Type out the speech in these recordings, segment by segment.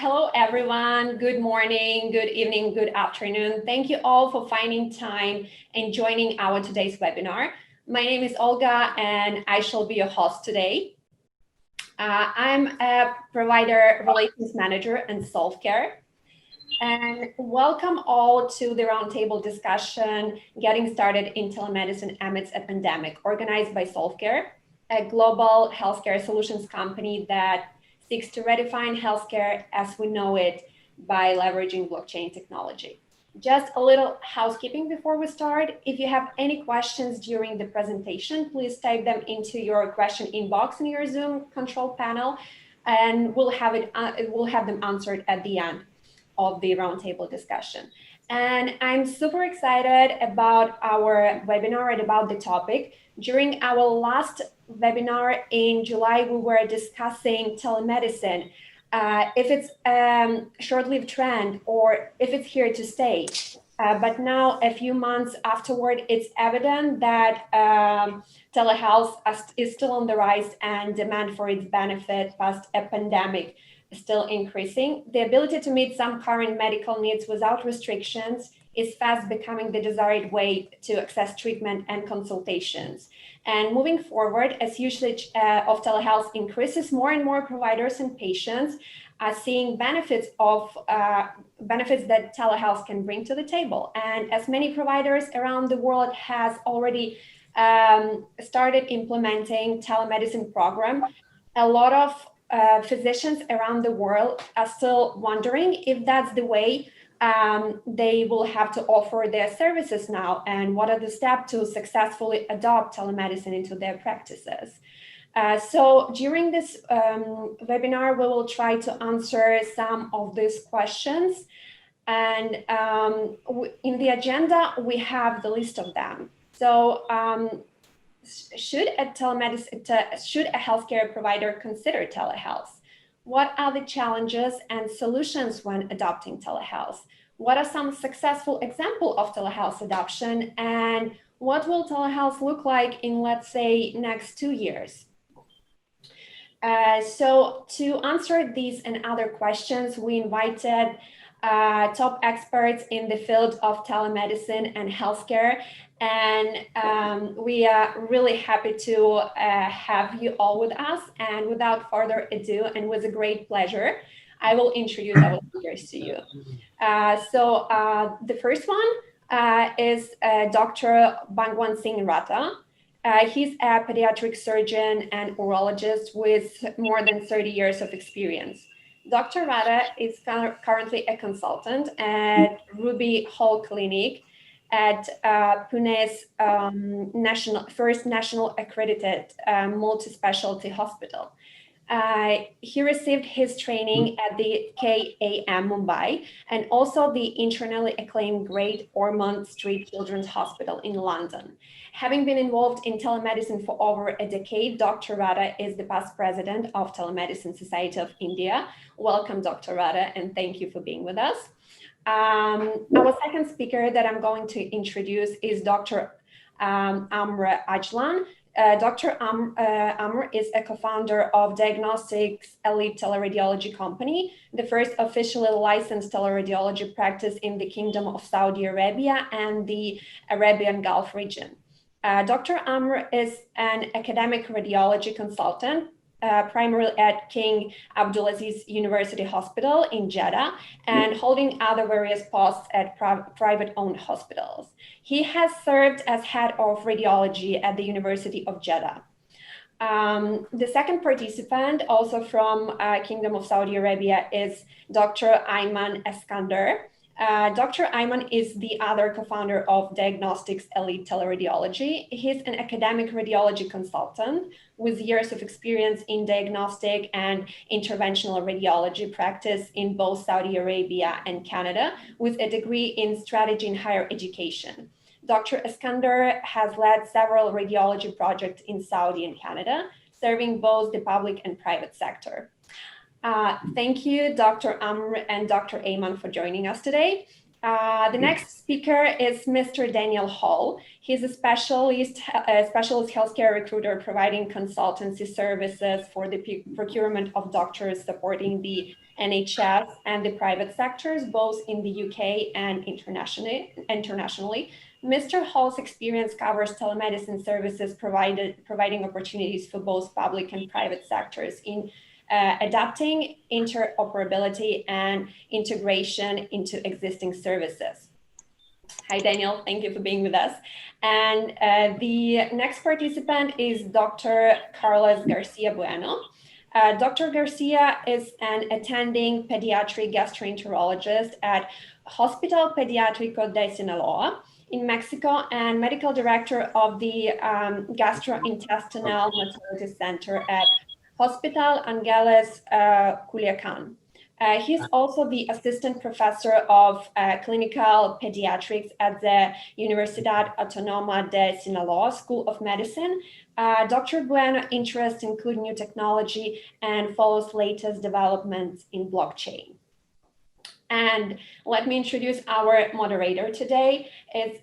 Hello, everyone. Good morning, good evening, good afternoon. Thank you all for finding time and joining our today's webinar. My name is Olga, and I shall be your host today. I'm a provider relations manager in Solve.Care. And welcome all to the roundtable discussion, Getting Started in Telemedicine Amidst a Pandemic, organized by Solve.Care, a global healthcare solutions company that seeks to redefine healthcare as we know it by leveraging blockchain technology. Just a little housekeeping before we start. If you have any questions during the presentation, please type them into your question inbox in your Zoom control panel, and we'll have them answered at the end of the roundtable discussion. And I'm super excited about our webinar and about the topic. During our last webinar in July, we were discussing telemedicine, if it's a short-lived trend or if it's here to stay. But now, a few months afterward, it's evident that telehealth is still on the rise and demand for its benefit past a pandemic is still increasing. The ability to meet some current medical needs without restrictions is fast becoming the desired way to access treatment and consultations. And moving forward, as usage of telehealth increases, more and more providers and patients are seeing benefits that telehealth can bring to the table. And as many providers around the world has already started implementing telemedicine program, a lot of physicians around the world are still wondering if that's the way they will have to offer their services now, and what are the steps to successfully adopt telemedicine into their practices. So during this webinar, we will try to answer some of these questions. And in the agenda, we have the list of them. So should a healthcare provider consider telehealth? What are the challenges and solutions when adopting telehealth? What are some successful examples of telehealth adoption? And what will telehealth look like in, let's say, next 2 years? So to answer these and other questions, we invited top experts in the field of telemedicine and healthcare. And we are really happy to have you all with us. And without further ado, and with a great pleasure, I will introduce our speakers to you. So the first one is Dr. Bhagwan Singh Ratta. He's a pediatric surgeon and urologist with more than 30 years of experience. Dr. Ratta is currently a consultant at Ruby Hall Clinic at Pune's first national accredited multi-specialty hospital. He received his training at the KAM Mumbai and also the internally acclaimed Great Ormond Street Children's Hospital in London. Having been involved in telemedicine for over a decade, Dr. Ratta is the past president of Telemedicine Society of India. Welcome, Dr. Ratta, and thank you for being with us. Our second speaker that I'm going to introduce is Dr. Amr Ajlan. Dr. Amr is a co-founder of Diagnostics Elite Teleradiology Company, the first officially licensed teleradiology practice in the Kingdom of Saudi Arabia and the Arabian Gulf region. Dr. Amr is an academic radiology consultant, primarily at King Abdulaziz University Hospital in Jeddah, and holding other various posts at private-owned hospitals. He has served as head of radiology at the University of Jeddah. The second participant, also from Kingdom of Saudi Arabia, is Dr. Ayman Eskander. Dr. Ayman is the other co-founder of Diagnostics Elite Teleradiology. He's an academic radiology consultant with years of experience in diagnostic and interventional radiology practice in both Saudi Arabia and Canada, with a degree in strategy in higher education. Dr. Eskander has led several radiology projects in Saudi and Canada, serving both the public and private sector. Thank you, Dr. Amr and Dr. Ayman, for joining us today. The next speaker is Mr. Daniel Hall. He's a specialist healthcare recruiter providing consultancy services for the procurement of doctors supporting the NHS and the private sectors, both in the UK and internationally. Mr. Hall's experience covers telemedicine services providing opportunities for both public and private sectors in adapting interoperability and integration into existing services. Hi, Daniel. Thank you for being with us. And the next participant is Dr. Carlos Garcia Bueno. Dr. Garcia is an attending pediatric gastroenterologist at Hospital Pediátrico de Sinaloa in Mexico and medical director of the Gastrointestinal Mortality Center at Hospital Angeles Culiacan. He's also the assistant professor of clinical pediatrics at the Universidad Autónoma de Sinaloa School of Medicine. Dr. Bueno interests include new technology and follows latest developments in blockchain. And let me introduce our moderator today.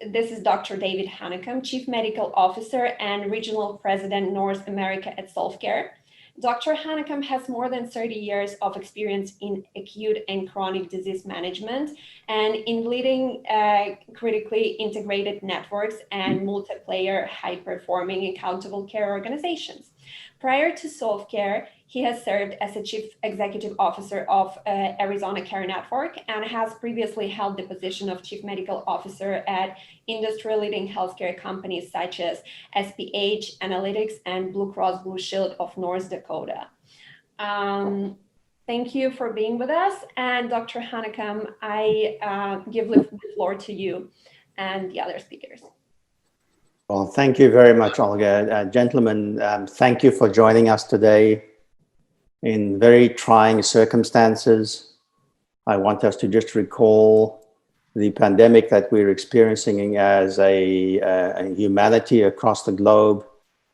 This is Dr. David Hanekom, Chief Medical Officer and Regional President, North America at Solve.Care. Dr. Hanekom has more than 30 years of experience in acute and chronic disease management and in leading critically integrated networks and multiplayer high-performing accountable care organizations. Prior to Solve.Care, he has served as a Chief Executive Officer of Arizona Care Network and has previously held the position of Chief Medical Officer at industry-leading healthcare companies such as SPH Analytics and Blue Cross Blue Shield of North Dakota. Thank you for being with us. And Dr. Hanekom, I give the floor to you and the other speakers. Well, thank you very much, Olga. Gentlemen, thank you for joining us today in very trying circumstances. I want us to just recall the pandemic that we're experiencing as a humanity across the globe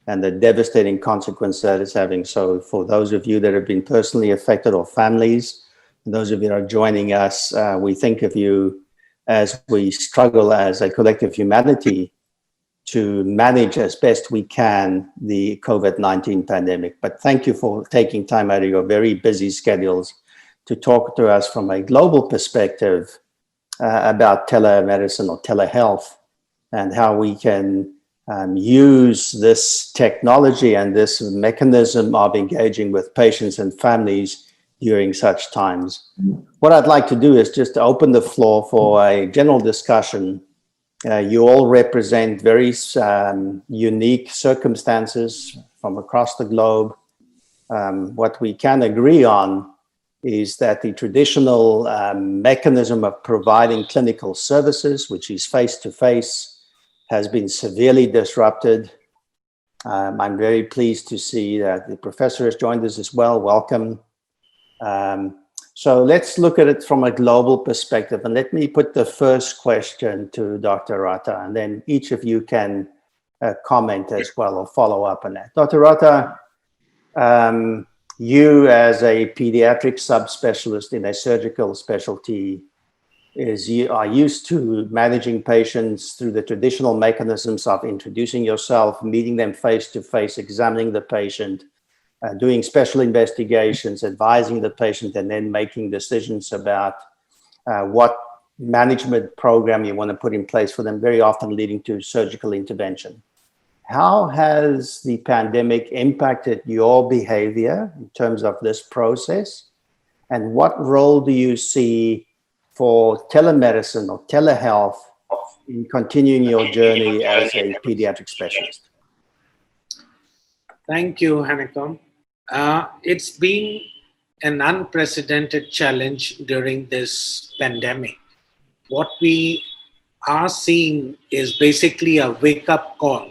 and the devastating consequence that it's having. So for those of you that have been personally affected or families, and those of you that are joining us, we think of you as we struggle as a collective humanity to manage as best we can the COVID-19 pandemic. But thank you for taking time out of your very busy schedules to talk to us from a global perspective about telemedicine or telehealth and how we can use this technology and this mechanism of engaging with patients and families during such times. What I'd like to do is just open the floor for a general discussion. You all represent very unique circumstances from across the globe. What we can agree on is that the traditional mechanism of providing clinical services, which is face-to-face, has been severely disrupted. I'm very pleased to see that the professor has joined us as well. Welcome. So let's look at it from a global perspective. And let me put the first question to Dr. Rata, and then each of you can comment as well or follow up on that. Dr. Rata, you as a pediatric subspecialist in a surgical specialty you are used to managing patients through the traditional mechanisms of introducing yourself, meeting them face-to-face, examining the patient, doing special investigations, advising the patient, and then making decisions about what management program you want to put in place for them, very often leading to surgical intervention. How has the pandemic impacted your behavior in terms of this process? And what role do you see for telemedicine or telehealth in continuing your journey as a pediatric specialist? Thank you, Hanekom. It's been an unprecedented challenge during this pandemic. What we are seeing is basically a wake-up call.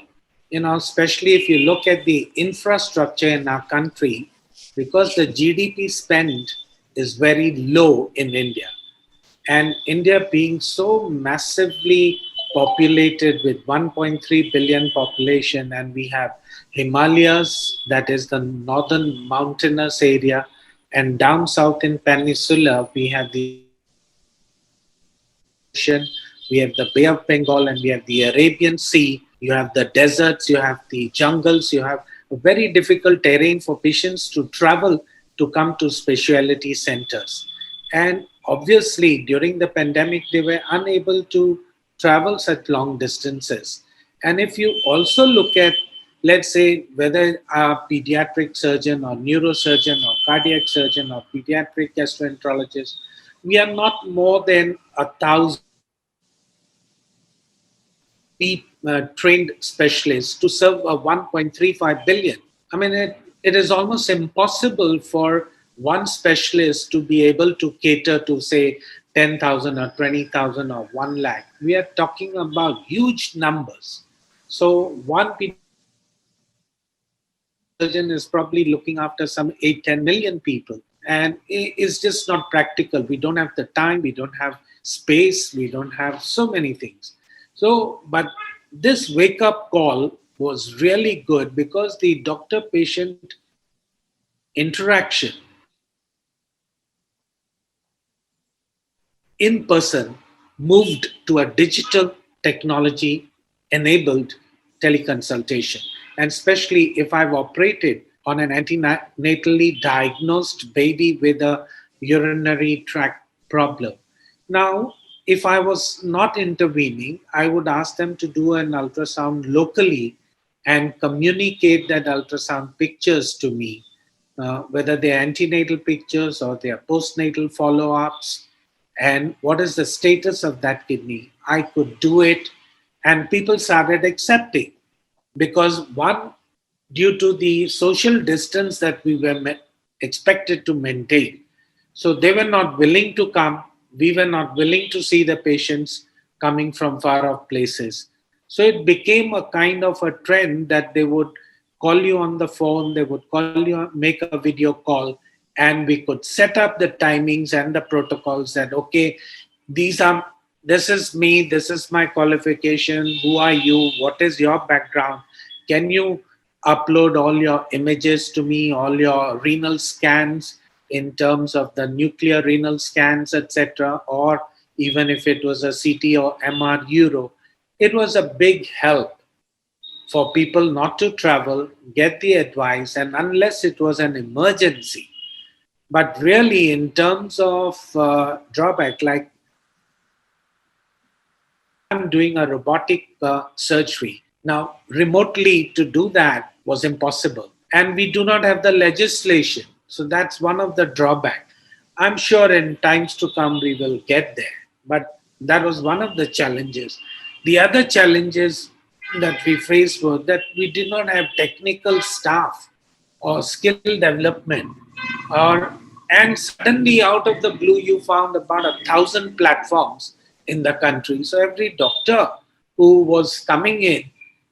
You know, especially if you look at the infrastructure in our country, because the GDP spend is very low in India. And India being so massively populated with 1.3 billion population, and we have Himalayas, that is the northern mountainous area, and down south in Peninsula, we have the Ocean, we have the Bay of Bengal, and we have the Arabian Sea. You have the deserts, you have the jungles, you have a very difficult terrain for patients to travel to come to specialty centers. And obviously, during the pandemic, they were unable to travel such long distances. And if you also look at, let's say, whether a pediatric surgeon or neurosurgeon or cardiac surgeon or pediatric gastroenterologist, we are not more than 1,000 trained specialists to serve a 1.35 billion. I mean, it is almost impossible for one specialist to be able to cater to, say, 10,000 or 20,000 or 1 lakh. We are talking about huge numbers. So one surgeon is probably looking after some 8-10 million people. And it's just not practical. We don't have the time, we don't have space, we don't have so many things. So, but this wake-up call was really good because the doctor-patient interaction in person moved to a digital technology enabled teleconsultation. And especially if I've operated on an antenatally diagnosed baby with a urinary tract problem. Now, if I was not intervening, I would ask them to do an ultrasound locally and communicate that ultrasound pictures to me, whether they're antenatal pictures or they're postnatal follow-ups, and what is the status of that kidney. I could do it, and people started accepting because one, due to the social distance that we were expected to maintain. So they were not willing to come. We were not willing to see the patients coming from far off places. So it became a kind of a trend that they would call you on the phone, they would call you, make a video call, and we could set up the timings and the protocols that, okay, this is me, this is my qualification, who are you, what is your background, can you upload all your images to me, all your renal scans in terms of the nuclear renal scans, etc., or even if it was a CT or MR Euro. It was a big help for people not to travel, get the advice, and unless it was an emergency. But really, in terms of drawback, like I'm doing a robotic surgery. Now, remotely to do that was impossible. And we do not have the legislation. So that's one of the drawbacks. I'm sure in times to come we will get there. But that was one of the challenges. The other challenges that we faced were that we did not have technical staff or skill development. And suddenly out of the blue, you found about 1,000 platforms in the country. So every doctor who was coming in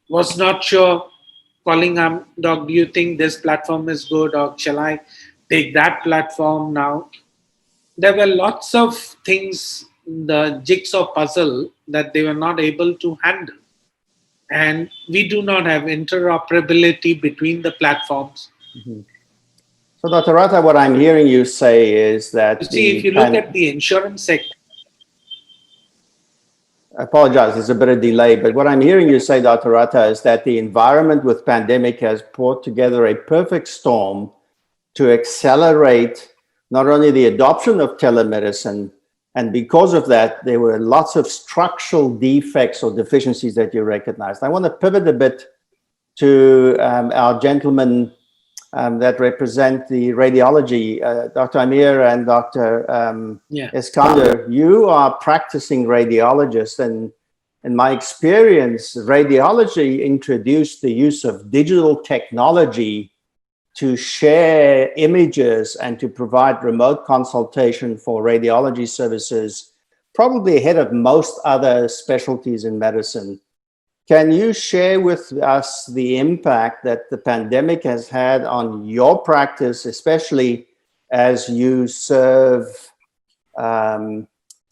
was not sure, calling up, doc, do you think this platform is good, or shall I take that platform now? There were lots of things, the jigsaw puzzle, that they were not able to handle. And we do not have interoperability between the platforms. Mm-hmm. So Dr. Ratta, what I'm hearing you say is that... if you look at the insurance sector... I apologize, there's a bit of delay, but what I'm hearing you say, Dr. Ratta, is that the environment with pandemic has brought together a perfect storm to accelerate not only the adoption of telemedicine, and because of that, there were lots of structural defects or deficiencies that you recognized. I want to pivot a bit to our gentlemen that represent the radiology, Dr. Amir and Dr. Eskander. You are practicing radiologists, and in my experience, radiology introduced the use of digital technology to share images and to provide remote consultation for radiology services, probably ahead of most other specialties in medicine. Can you share with us the impact that the pandemic has had on your practice, especially as you serve a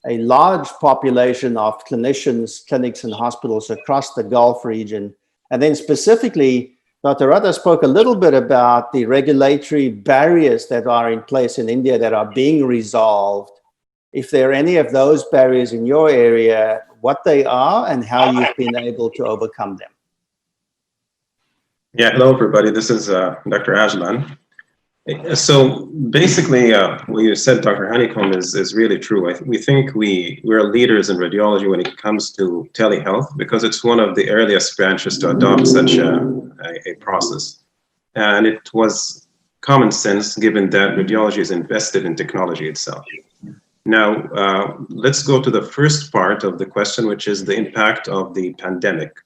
large population of clinicians, clinics, and hospitals across the Gulf region? And then specifically, Dr. Ratta spoke a little bit about the regulatory barriers that are in place in India that are being resolved. if there are any of those barriers in your area, what they are and how you've been able to overcome them. Yeah, hello everybody. This is Dr. Ajlan. So basically, what you said, Dr. Honeycomb, is really true. We think we're leaders in radiology when it comes to telehealth because it's one of the earliest branches to adopt such a process. And it was common sense given that radiology is invested in technology itself. Now, let's go to the first part of the question, which is the impact of the pandemic.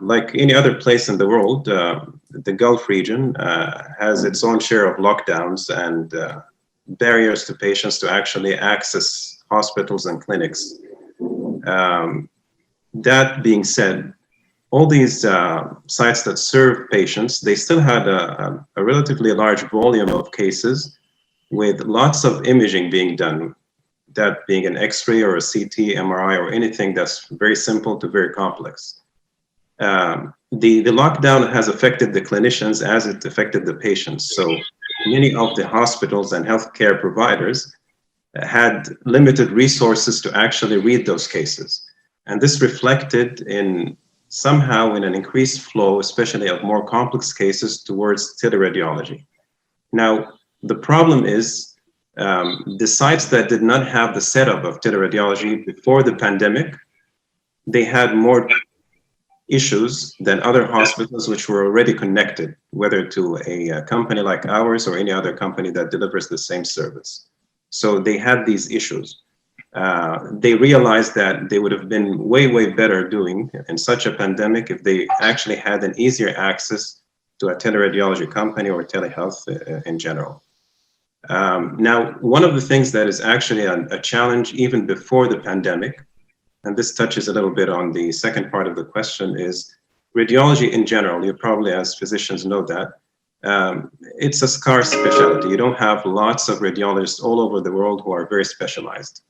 Like any other place in the world, the Gulf region has its own share of lockdowns and barriers to patients to actually access hospitals and clinics. That being said, all these sites that serve patients, they still had a relatively large volume of cases with lots of imaging being done, that being an X-ray or a CT, MRI, or anything that's very simple to very complex. The lockdown has affected the clinicians as it affected the patients. So many of the hospitals and healthcare providers had limited resources to actually read those cases. And this reflected somehow in an increased flow, especially of more complex cases towards teleradiology. Now, the problem is the sites that did not have the setup of teleradiology before the pandemic, they had more issues than other hospitals which were already connected, whether to a company like ours or any other company that delivers the same service. So they had these issues. They realized that they would have been way better doing in such a pandemic if they actually had an easier access to a teleradiology company or telehealth in general. Now, one of the things that is actually a challenge even before the pandemic, and this touches a little bit on the second part of the question, is radiology in general. You probably, as physicians, know that. It's a scarce specialty. You don't have lots of radiologists all over the world who are very specialized.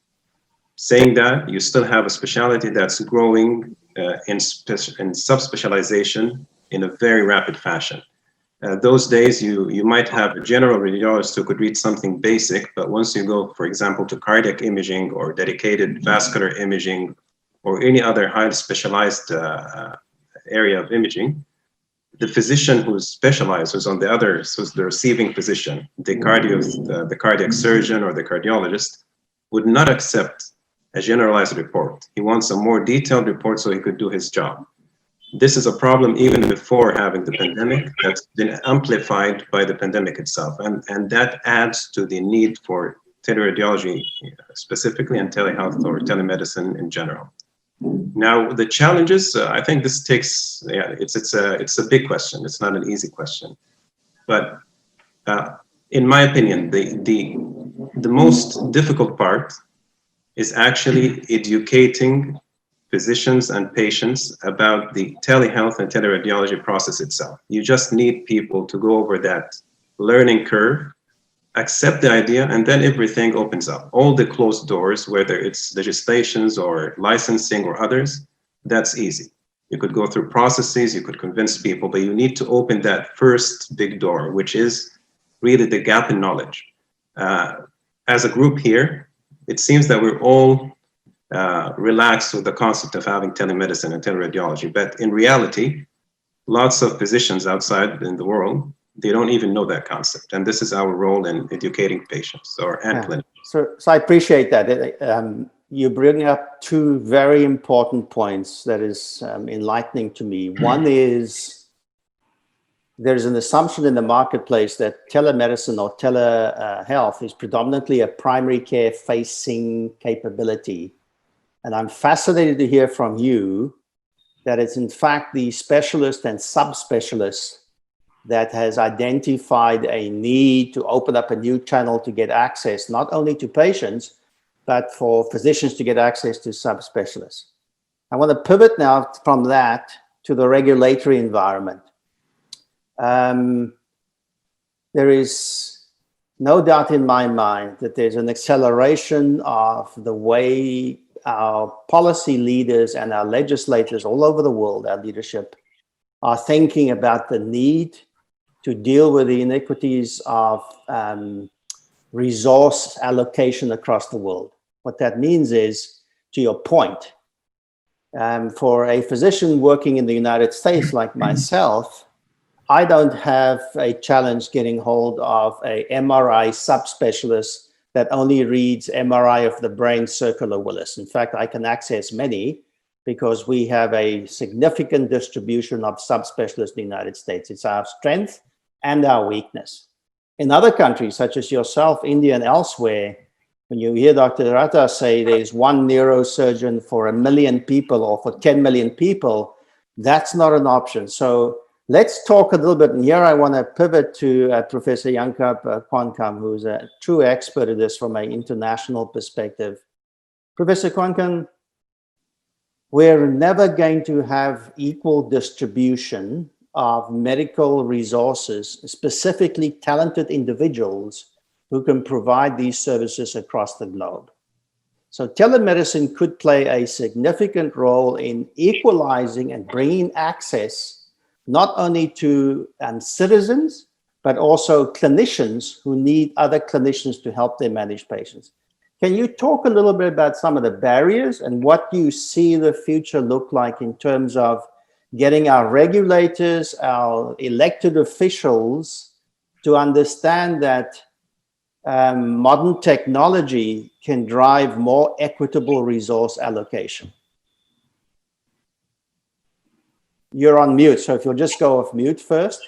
Saying that, you still have a specialty that's growing in subspecialization in a very rapid fashion. Those days, you might have a general radiologist who could read something basic, but once you go, for example, to cardiac imaging or dedicated vascular imaging or any other highly specialized area of imaging, the physician who's specialized, who's on the other, who's the receiving physician, the cardiac surgeon or the cardiologist, would not accept a generalized report. He wants a more detailed report so he could do his job. This is a problem even before having the pandemic that's been amplified by the pandemic itself. And that adds to the need for teleradiology specifically and telehealth or telemedicine in general. Now, the challenges, I think this takes, it's a big question. It's not an easy question. But in my opinion, the most difficult part is actually educating physicians and patients about the telehealth and teleradiology process itself. You just need people to go over that learning curve, accept the idea, and then everything opens up. All the closed doors, whether it's legislations or licensing or others, that's easy. You could go through processes, you could convince people, but you need to open that first big door, which is really the gap in knowledge. As a group here, it seems that we're all relaxed with the concept of having telemedicine and teleradiology. But in reality, lots of physicians outside in the world, they don't even know that concept. And this is our role in educating patients and clinicians. So I appreciate that. You bring up two very important points that is enlightening to me. One is there's an assumption in the marketplace that telemedicine or telehealth is predominantly a primary care facing capability. And I'm fascinated to hear from you that it's in fact the specialist and subspecialist that has identified a need to open up a new channel to get access, not only to patients, but for physicians to get access to subspecialists. I want to pivot now from that to the regulatory environment. There is no doubt in my mind that there's an acceleration of the way our policy leaders and our legislators all over the world, our leadership, are thinking about the need to deal with the iniquities of resource allocation across the world. What that means is, to your point, for a physician working in the United States like myself, I don't have a challenge getting hold of a MRI subspecialist that only reads MRI of the brain circular Willis. In fact, I can access many because we have a significant distribution of subspecialists in the United States. It's our strength and our weakness. In other countries, such as yourself, India and elsewhere, when you hear Dr. Ratta say there's one neurosurgeon for 1 million people or for 10 million people, that's not an option. So let's talk a little bit, and here I want to pivot to Professor Jankap Kwankam, who's a true expert in this from an international perspective. Professor Kwankam, we're never going to have equal distribution of medical resources, specifically talented individuals who can provide these services across the globe. So telemedicine could play a significant role in equalizing and bringing access not only to citizens, but also clinicians who need other clinicians to help them manage patients. Can you talk a little bit about some of the barriers and what you see the future look like in terms of getting our regulators, our elected officials to understand that modern technology can drive more equitable resource allocation? You're on mute, so if you'll just go off mute first.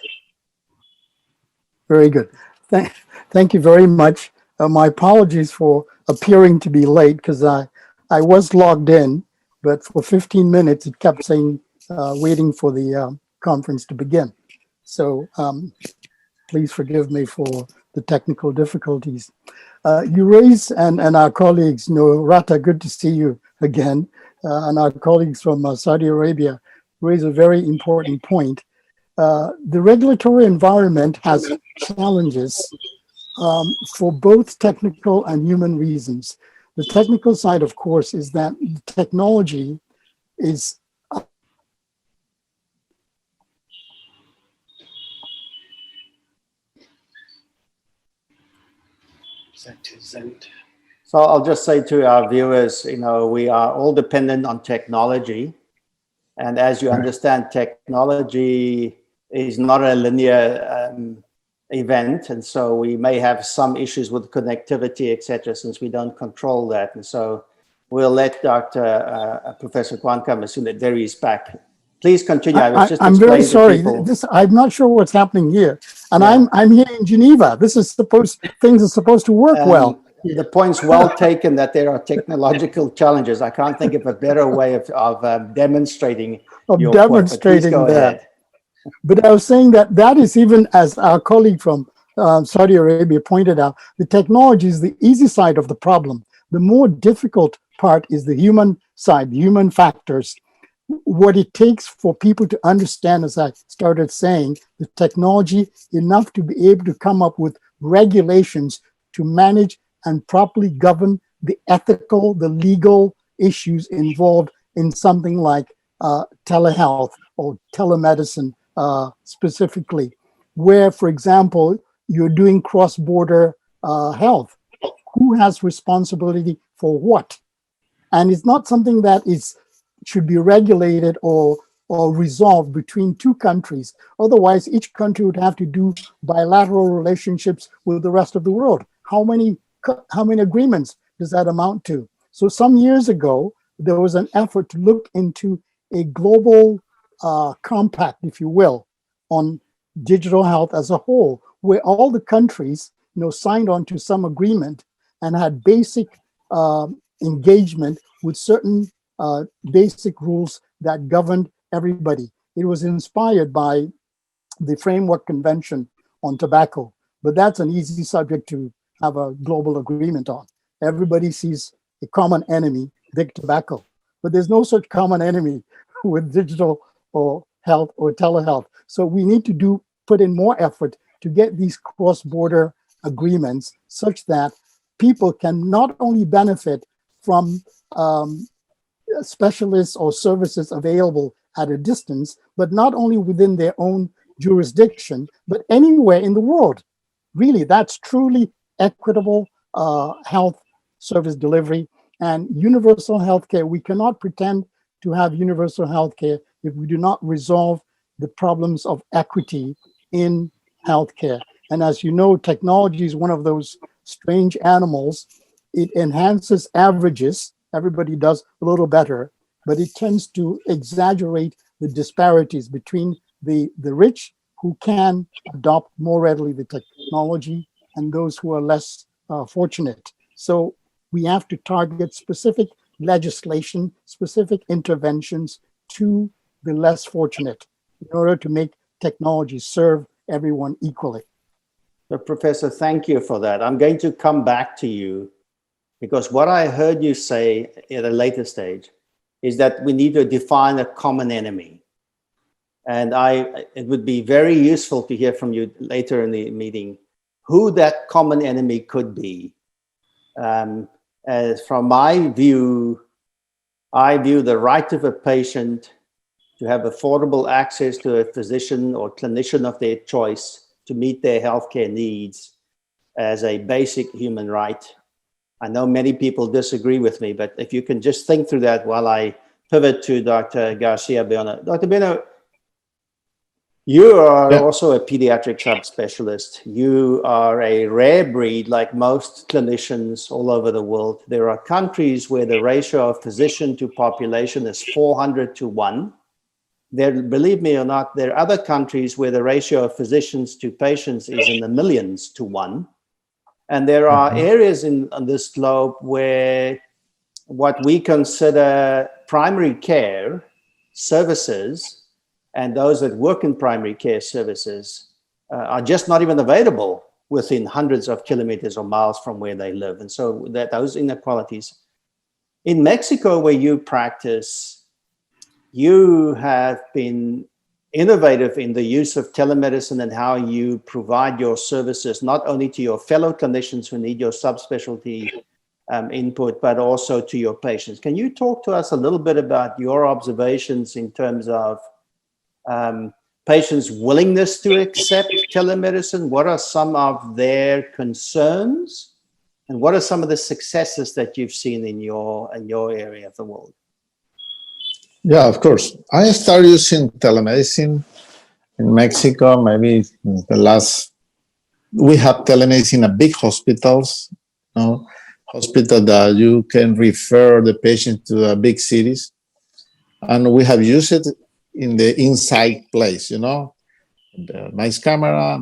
Very good. Thank you very much. My apologies for appearing to be late because I was logged in, but for 15 minutes it kept saying waiting for the conference to begin. So please forgive me for the technical difficulties. You raise, and our colleagues, Ratta, good to see you again, and our colleagues from Saudi Arabia raise a very important point. The regulatory environment has challenges for both technical and human reasons. The technical side, of course, is that technology is So I'll just say to our viewers, we are all dependent on technology. And as you understand, technology is not a linear event. And so we may have some issues with connectivity, et cetera, since we don't control that. And so we'll let Professor Kwankam, as soon as there he's back. Please continue. I'm very sorry. I'm not sure what's happening here. And yeah. I'm here in Geneva. Things are supposed to work well. The point's well taken that there are technological challenges. I can't think of a better way of demonstrating your point, but please go ahead. But I was saying that is, even as our colleague from Saudi Arabia pointed out, the technology is the easy side of the problem. The more difficult part is the human side, the human factors. What it takes for people to understand, as I started saying, the technology enough to be able to come up with regulations to manage and properly govern the ethical, the legal issues involved in something like telehealth or telemedicine specifically, where, for example, you're doing cross-border health. Who has responsibility for what? And it's not something that should be regulated or resolved between two countries. Otherwise, each country would have to do bilateral relationships with the rest of the world. How many agreements does that amount to? So some years ago, there was an effort to look into a global compact, if you will, on digital health as a whole, where all the countries signed on to some agreement and had basic engagement with certain basic rules that governed everybody. It was inspired by the Framework Convention on Tobacco, but that's an easy subject to have a global agreement on. Everybody sees a common enemy, big tobacco, but there's no such common enemy with digital or health or telehealth. So we need to put in more effort to get these cross-border agreements such that people can not only benefit from specialists or services available at a distance, but not only within their own jurisdiction, but anywhere in the world. Really, that's truly equitable health service delivery, and universal healthcare. We cannot pretend to have universal healthcare if we do not resolve the problems of equity in healthcare. And as you know, technology is one of those strange animals. It enhances averages. Everybody does a little better, but it tends to exaggerate the disparities between the rich who can adopt more readily the technology and those who are less fortunate. So we have to target specific legislation, specific interventions to the less fortunate in order to make technology serve everyone equally. So, Professor, thank you for that. I'm going to come back to you because what I heard you say at a later stage is that we need to define a common enemy. And it would be very useful to hear from you later in the meeting who that common enemy could be. As from my view, I view the right of a patient to have affordable access to a physician or clinician of their choice to meet their healthcare needs as a basic human right. I know many people disagree with me, but if you can just think through that while I pivot to Dr. Garcia Bueno. Dr. Bueno, you are also a pediatric subspecialist. You are a rare breed like most clinicians all over the world. There are countries where the ratio of physician to population is 400 to 1. There, believe me or not, there are other countries where the ratio of physicians to patients is in the millions to 1. And there are areas on this globe where what we consider primary care services and those that work in primary care services are just not even available within hundreds of kilometers or miles from where they live. And so those inequalities. In Mexico, where you practice, you have been innovative in the use of telemedicine and how you provide your services, not only to your fellow clinicians who need your subspecialty input, but also to your patients. Can you talk to us a little bit about your observations in terms of patients' willingness to accept telemedicine? What are some of their concerns? And what are some of the successes that you've seen in your area of the world? Yeah, of course. I started using telemedicine in Mexico, maybe we have telemedicine at big hospitals, hospital that you can refer the patient to big cities. And we have used it in the inside place, the nice camera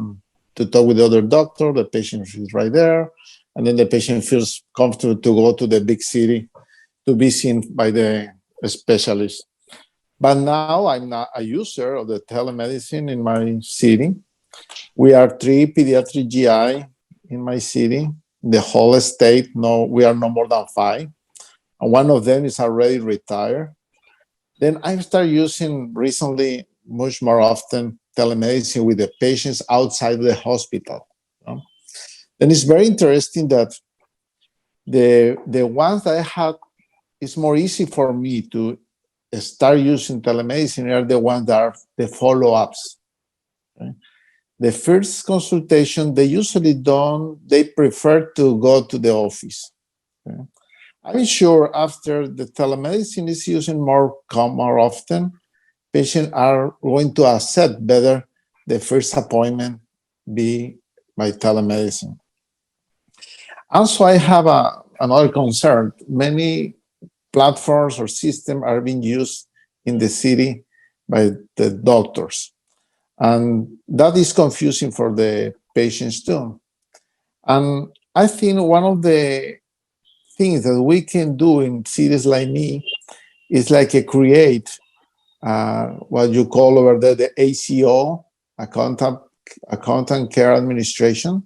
to talk with the other doctor, the patient is right there. And then the patient feels comfortable to go to the big city to be seen by the specialist. But now I'm not a user of the telemedicine in my city. We are 3 pediatric GI in my city. The whole state, we are no more than 5. And one of them is already retired. Then I started using recently, much more often, telemedicine with the patients outside the hospital. Then it's very interesting that the ones that I had, it's more easy for me to start using telemedicine are the ones that are the follow-ups. Okay? The first consultation, they prefer to go to the office. Okay? I'm sure after the telemedicine is used more often, patients are going to accept better the first appointment be by telemedicine. Also, I have another concern. Many platforms or systems are being used in the city by the doctors. And that is confusing for the patients too. And I think one of the things that we can do in cities like me is create what you call over there the ACO, Account Care Administration.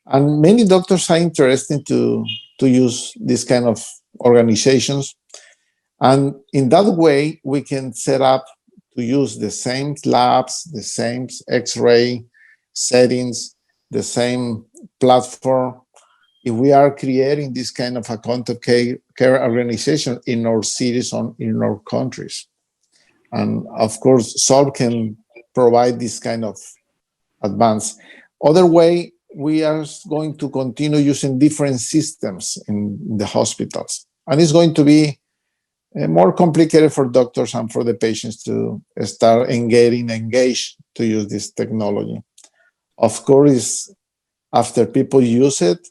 And many doctors are interested to use this kind of organizations. And in that way, we can set up to use the same labs, the same X-ray settings, the same platform. If we are creating this kind of account care organization in our cities, in our countries. And of course, Solve can provide this kind of advance. Other way, we are going to continue using different systems in the hospitals. And it's going to be more complicated for doctors and for the patients to start engaged to use this technology. Of course, after people use it,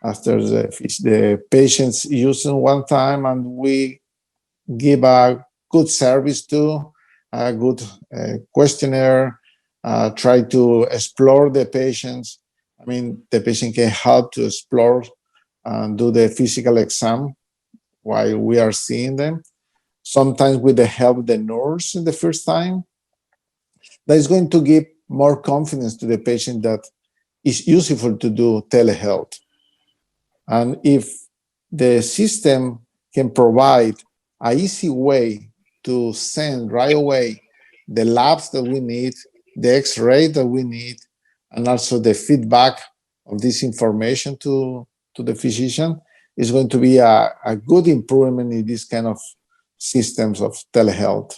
after the patients use it one time, and we give a good service to, a good questionnaire, try to explore the patients. I mean, the patient can help to explore and do the physical exam while we are seeing them. Sometimes with the help of the nurse in the first time, that is going to give more confidence to the patient that it's useful to do telehealth. And if the system can provide an easy way to send right away the labs that we need, the X-ray that we need, and also the feedback of this information to the physician, is going to be a good improvement in this kind of systems of telehealth.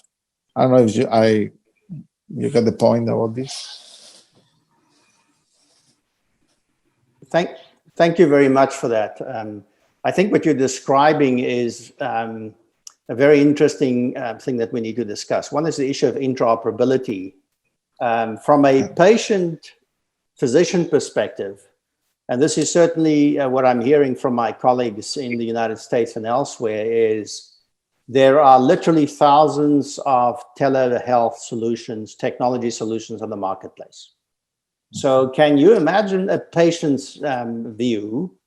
I don't know if you got the point about this. Thank you very much for that. I think what you're describing is a very interesting thing that we need to discuss. One is the issue of interoperability. From a patient-physician perspective, and this is certainly what I'm hearing from my colleagues in the United States and elsewhere, is there are literally thousands of telehealth solutions, technology solutions on the marketplace. So can you imagine a patient's view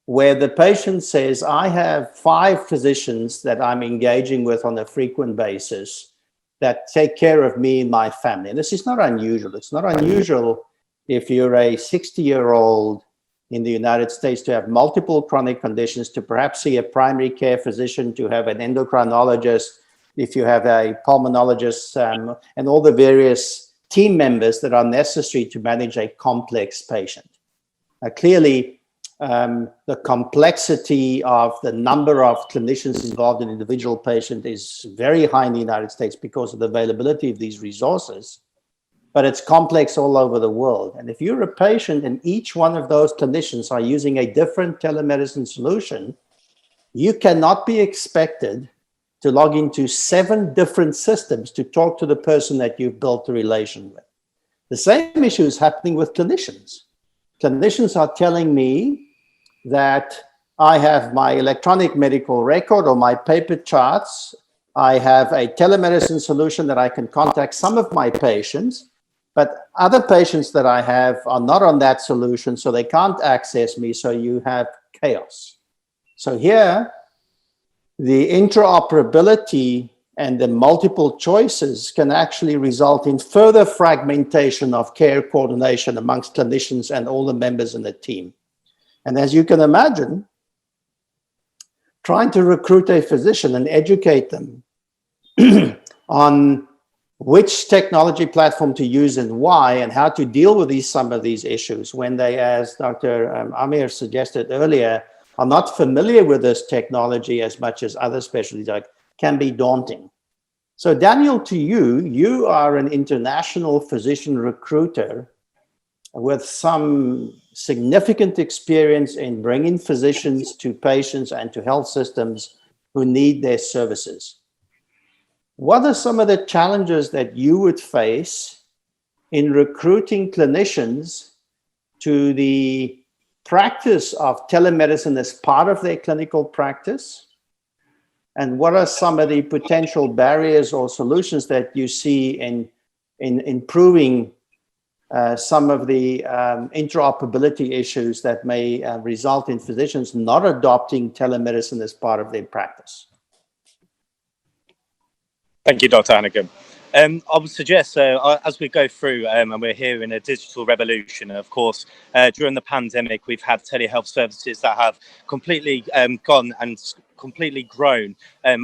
where the patient says, I have 5 physicians that I'm engaging with on a frequent basis that take care of me and my family. And this is not unusual. It's not unusual if you're a 60-year-old in the United States to have multiple chronic conditions, to perhaps see a primary care physician, to have an endocrinologist, if you have a pulmonologist, and all the various team members that are necessary to manage a complex patient. Clearly, the complexity of the number of clinicians involved in an individual patient is very high in the United States because of the availability of these resources, but it's complex all over the world. And if you're a patient and each one of those clinicians are using a different telemedicine solution, you cannot be expected to log into 7 different systems to talk to the person that you've built a relation with. The same issue is happening with clinicians. Clinicians are telling me that I have my electronic medical record or my paper charts. I have a telemedicine solution that I can contact some of my patients, but other patients that I have are not on that solution, so they can't access me, so you have chaos. So here, the interoperability and the multiple choices can actually result in further fragmentation of care coordination amongst clinicians and all the members in the team. And as you can imagine, trying to recruit a physician and educate them on which technology platform to use and why, and how to deal with some of these issues when they, as Dr. Amir suggested earlier, are not familiar with this technology as much as other specialties, can be daunting. So Daniel, to you are an international physician recruiter with some significant experience in bringing physicians to patients and to health systems who need their services. What are some of the challenges that you would face in recruiting clinicians to the practice of telemedicine as part of their clinical practice? And what are some of the potential barriers or solutions that you see in improving some of the interoperability issues that may result in physicians not adopting telemedicine as part of their practice? Thank you, Dr. Hannigan. I would suggest, as we go through, and we're here in a digital revolution, of course, during the pandemic, we've had telehealth services that have completely gone and completely grown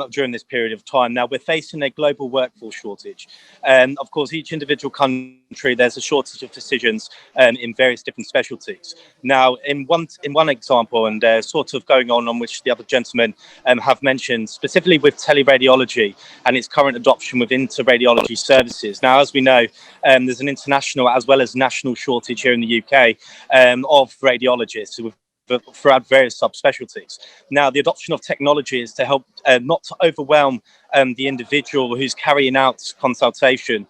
during this period of time. Now, we're facing a global workforce shortage. And of course, each individual country, there's a shortage of physicians in various different specialties. Now, in one example, and sort of going on which the other gentlemen have mentioned, specifically with teleradiology and its current adoption within radiology services. Now, as we know, there's an international as well as national shortage here in the UK of radiologists throughout various subspecialties. Now, the adoption of technology is to help not to overwhelm the individual who's carrying out consultation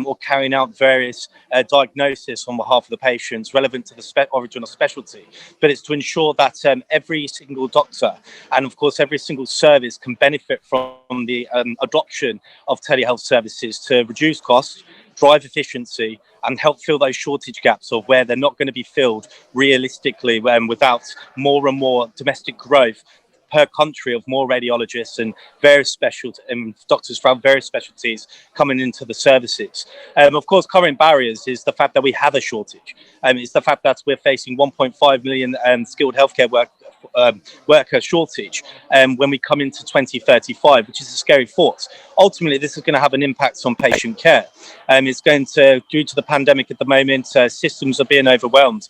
or carrying out various diagnoses on behalf of the patients relevant to the original specialty, but it's to ensure that every single doctor and of course every single service can benefit from the adoption of telehealth services to reduce costs, drive efficiency, and help fill those shortage gaps of where they're not going to be filled realistically without more and more domestic growth per country of more radiologists and various specialties and doctors from various specialties coming into the services. Of course, current barriers is the fact that we have a shortage. It's the fact that we're facing 1.5 million skilled healthcare worker shortage when we come into 2035, which is a scary thought. Ultimately, this is going to have an impact on patient care. It's going to, due to the pandemic at the moment, systems are being overwhelmed.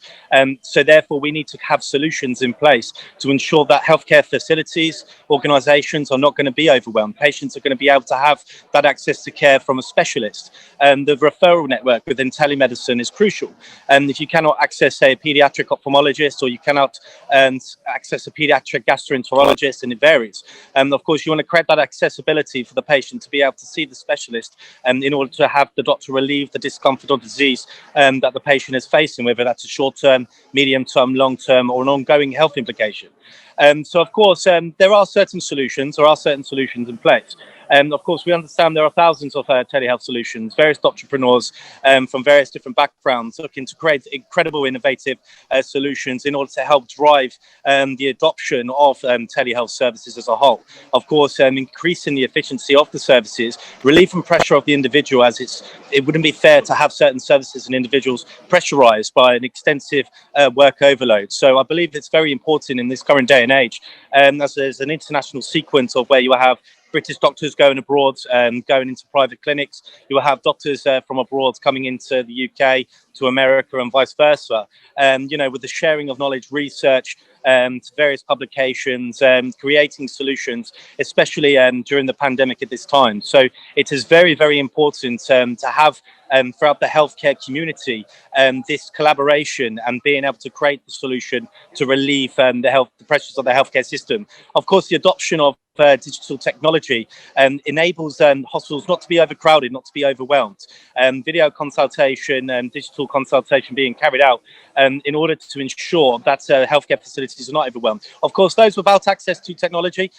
So therefore, we need to have solutions in place to ensure that healthcare facilities, organisations are not going to be overwhelmed. Patients are going to be able to have that access to care from a specialist. The referral network within telemedicine is crucial. If you cannot access a paediatric ophthalmologist or you cannot access a paediatric gastroenterologist, and it varies. Of course, you want to create that accessibility for the patient to be able to see the specialist in order to have the doctor relieve the discomfort or disease that the patient is facing, whether that's a short-term, medium-term, long-term, or an ongoing health implication. So, of course, there are certain solutions in place. Of course, we understand there are thousands of telehealth solutions, various entrepreneurs from various different backgrounds looking to create incredible, innovative solutions in order to help drive the adoption of telehealth services as a whole. Of course, increasing the efficiency of the services, relieving pressure of the individual, as it wouldn't be fair to have certain services and individuals pressurized by an extensive work overload. So I believe it's very important in this current day and age, as there's an international sequence of where you have British doctors going abroad, going into private clinics. You will have doctors from abroad coming into the UK, to America, and vice versa. With the sharing of knowledge, research, to various publications, creating solutions, especially during the pandemic at this time. So it is very, very important to have throughout the healthcare community this collaboration and being able to create the solution to relieve the pressures of the healthcare system. Of course, the adoption of digital technology enables hospitals not to be overcrowded, not to be overwhelmed. Video consultation and digital consultation being carried out in order to ensure that healthcare facilities are not overwhelmed. Of course, those without access to technology,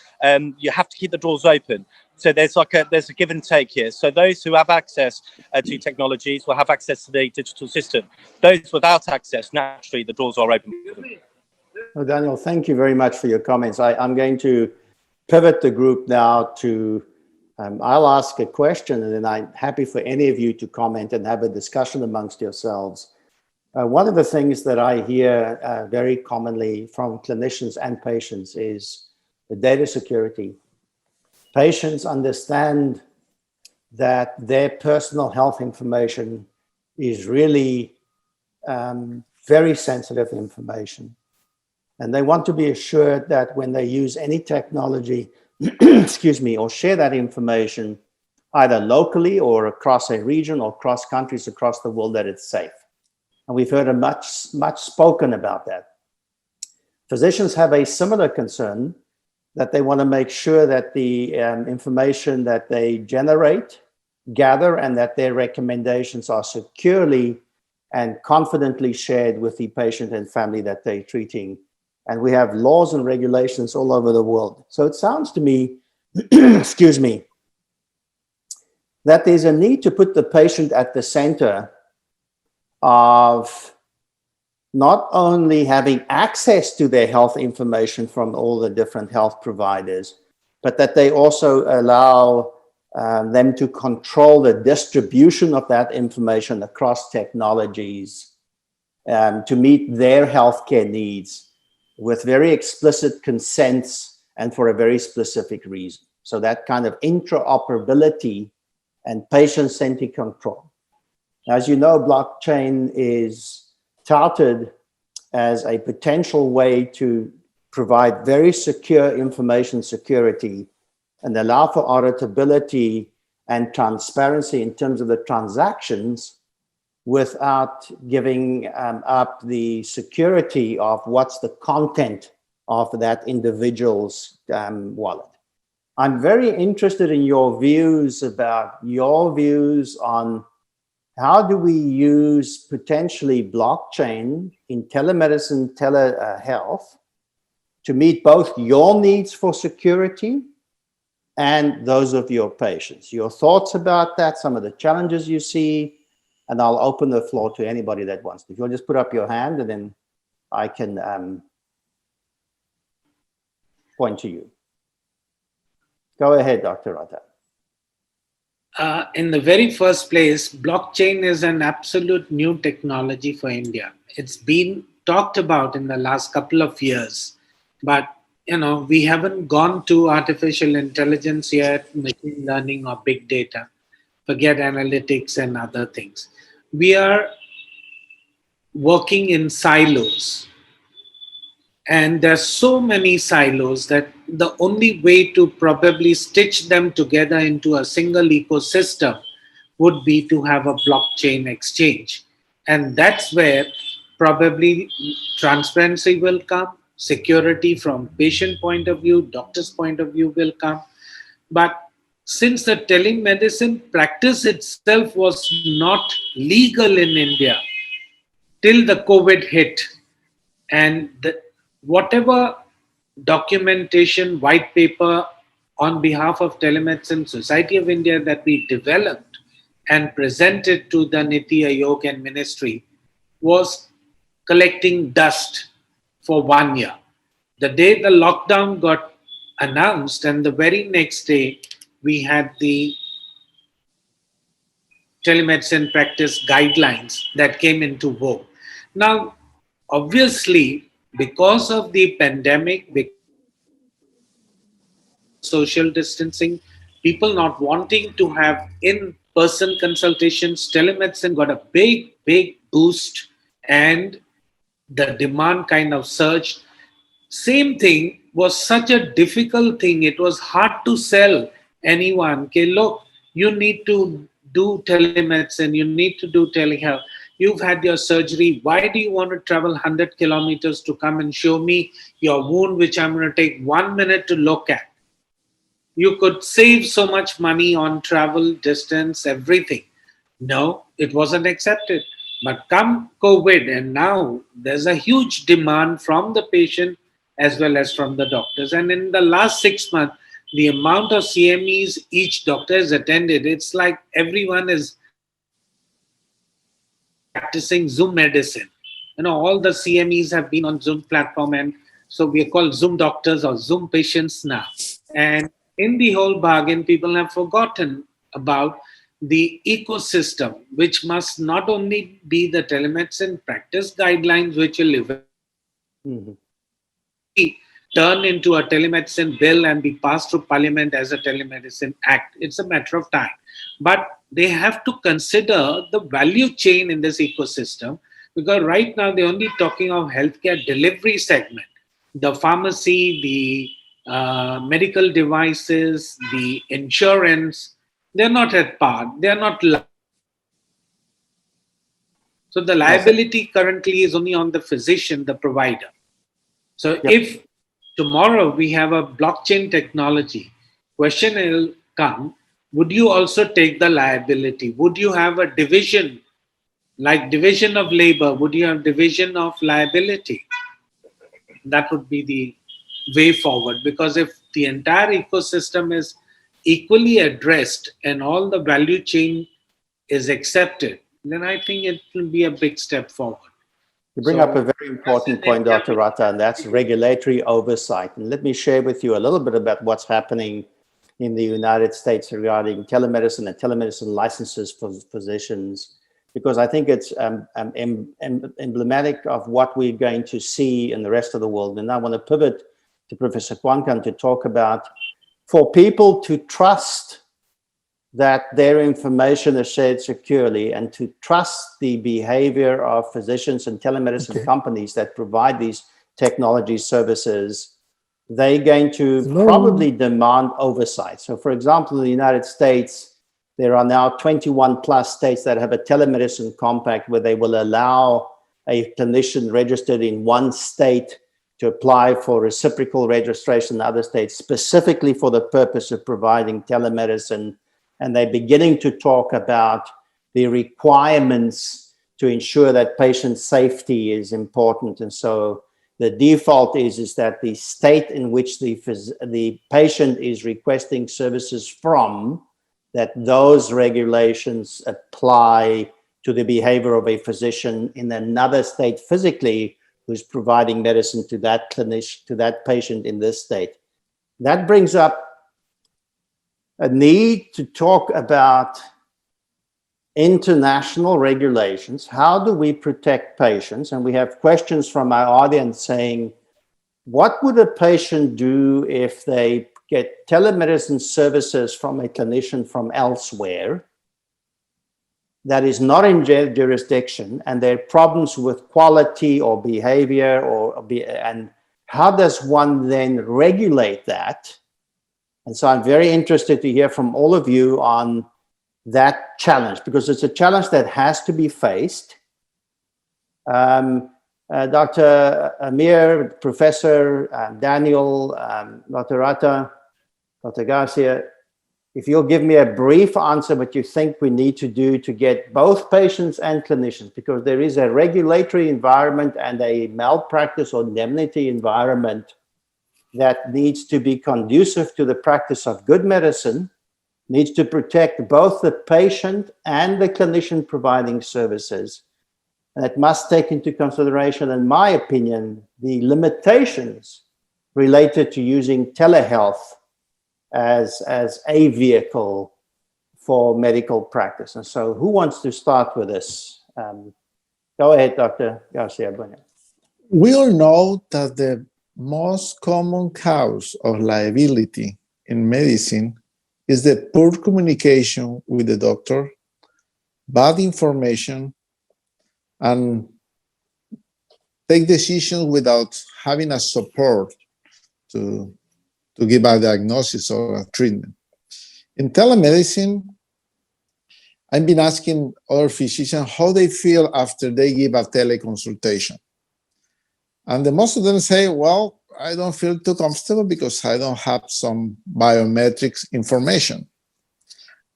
you have to keep the doors open. So there's a give and take here. So those who have access to technologies will have access to the digital system. Those without access, naturally, the doors are open for them. Well, Daniel, thank you very much for your comments. I'm going to pivot the group now to, I'll ask a question and then I'm happy for any of you to comment and have a discussion amongst yourselves. One of the things that I hear very commonly from clinicians and patients is the data security. Patients understand that their personal health information is really very sensitive information. And they want to be assured that when they use any technology, excuse me, or share that information, either locally or across a region or across countries across the world, that it's safe. And we've heard much spoken about that. Physicians have a similar concern that they want to make sure that the information that they generate, gather, and that their recommendations are securely and confidently shared with the patient and family that they're treating. And we have laws and regulations all over the world. So it sounds to me, excuse me, that there's a need to put the patient at the center of not only having access to their health information from all the different health providers, but that they also allow them to control the distribution of that information across technologies to meet their healthcare needs with very explicit consents and for a very specific reason. So that kind of interoperability and patient-centered control. As you know, blockchain is touted as a potential way to provide very secure information security and allow for auditability and transparency in terms of the transactions without giving up the security of what's the content of that individual's wallet. I'm very interested in your views on how do we use potentially blockchain in telemedicine, telehealth to meet both your needs for security and those of your patients. Your thoughts about that, some of the challenges you see, and I'll open the floor to anybody that wants to. If you'll just put up your hand and then I can point to you. Go ahead, Dr. Rata. In the very first place, blockchain is an absolute new technology for India. It's been talked about in the last couple of years, but we haven't gone to artificial intelligence yet, machine learning or big data. Forget analytics and other things. We are working in silos. And there's so many silos that the only way to probably stitch them together into a single ecosystem would be to have a blockchain exchange. And that's where probably transparency will come, security from patient point of view, doctor's point of view will come. But since the telemedicine practice itself was not legal in India till the COVID hit, and whatever documentation, white paper on behalf of Telemedicine Society of India that we developed and presented to the Niti Aayog and ministry was collecting dust for 1 year. The day the lockdown got announced and the very next day we had the telemedicine practice guidelines that came into vogue. Now, obviously, because of the pandemic, social distancing, people not wanting to have in-person consultations, telemedicine got a big boost and the demand kind of surged. Same thing was such a difficult thing. It was hard to sell anyone. Okay, look, you need to do telemedicine, you need to do telehealth. You've had your surgery. Why do you want to travel 100 kilometers to come and show me your wound, which I'm going to take 1 minute to look at? You could save so much money on travel, distance, everything. No, it wasn't accepted. But come COVID, and now there's a huge demand from the patient as well as from the doctors. And in the last 6 months, the amount of CMEs each doctor has attended, it's like everyone is practicing Zoom medicine. All the CMEs have been on Zoom platform, and so we are called Zoom doctors or Zoom patients now. And in the whole bargain, people have forgotten about the ecosystem, which must not only be the telemedicine practice guidelines, which will eventually turn into a telemedicine bill and be passed through Parliament as a telemedicine act. It's a matter of time. But they have to consider the value chain in this ecosystem, because right now they're only talking of healthcare delivery segment. The pharmacy, the medical devices, the insurance, they're not at par. They're not. So the liability currently is only on the physician, the provider. So if tomorrow we have a blockchain technology, question will come, would you also take the liability? Would you have a division, like division of labor? Would you have division of liability? That would be the way forward, because if the entire ecosystem is equally addressed and all the value chain is accepted, then I think it will be a big step forward. You bring up a very important point, Dr. Rata, and that's regulatory oversight. And let me share with you a little bit about what's happening in the United States regarding telemedicine and telemedicine licenses for physicians, because I think it's emblematic of what we're going to see in the rest of the world. And I want to pivot to Professor Kwankan to talk about for people to trust that their information is shared securely and to trust the behavior of physicians and telemedicine companies that provide these technology services, they're going to probably demand oversight. So for example, in the United States, there are now 21 plus states that have a telemedicine compact where they will allow a clinician registered in one state to apply for reciprocal registration in other states, specifically for the purpose of providing telemedicine. And they're beginning to talk about the requirements to ensure that patient safety is important. And so the default is that the state in which the patient is requesting services from, that those regulations apply to the behavior of a physician in another state physically who's providing medicine to that clinician, to that patient in this state. That brings up a need to talk about international regulations. How do we protect patients? And we have questions from our audience saying, what would a patient do if they get telemedicine services from a clinician from elsewhere that is not in jurisdiction, and there are problems with quality or behavior, and how does one then regulate that? And so I'm very interested to hear from all of you on that challenge, because it's a challenge that has to be faced. Dr. Amir, Professor Daniel, Dr. Rata, Dr. Garcia, if you'll give me a brief answer what you think we need to do to get both patients and clinicians, because there is a regulatory environment and a malpractice or indemnity environment that needs to be conducive to the practice of good medicine, needs to protect both the patient and the clinician providing services. And it must take into consideration, in my opinion, the limitations related to using telehealth as a vehicle for medical practice. And so who wants to start with this? Go ahead, Dr. Garcia. We all know that the most common cause of liability in medicine is the poor communication with the doctor, bad information, and take decisions without having a support to give a diagnosis or a treatment. In telemedicine, I've been asking other physicians how they feel after they give a teleconsultation. And the most of them say, well, I don't feel too comfortable because I don't have some biometrics information.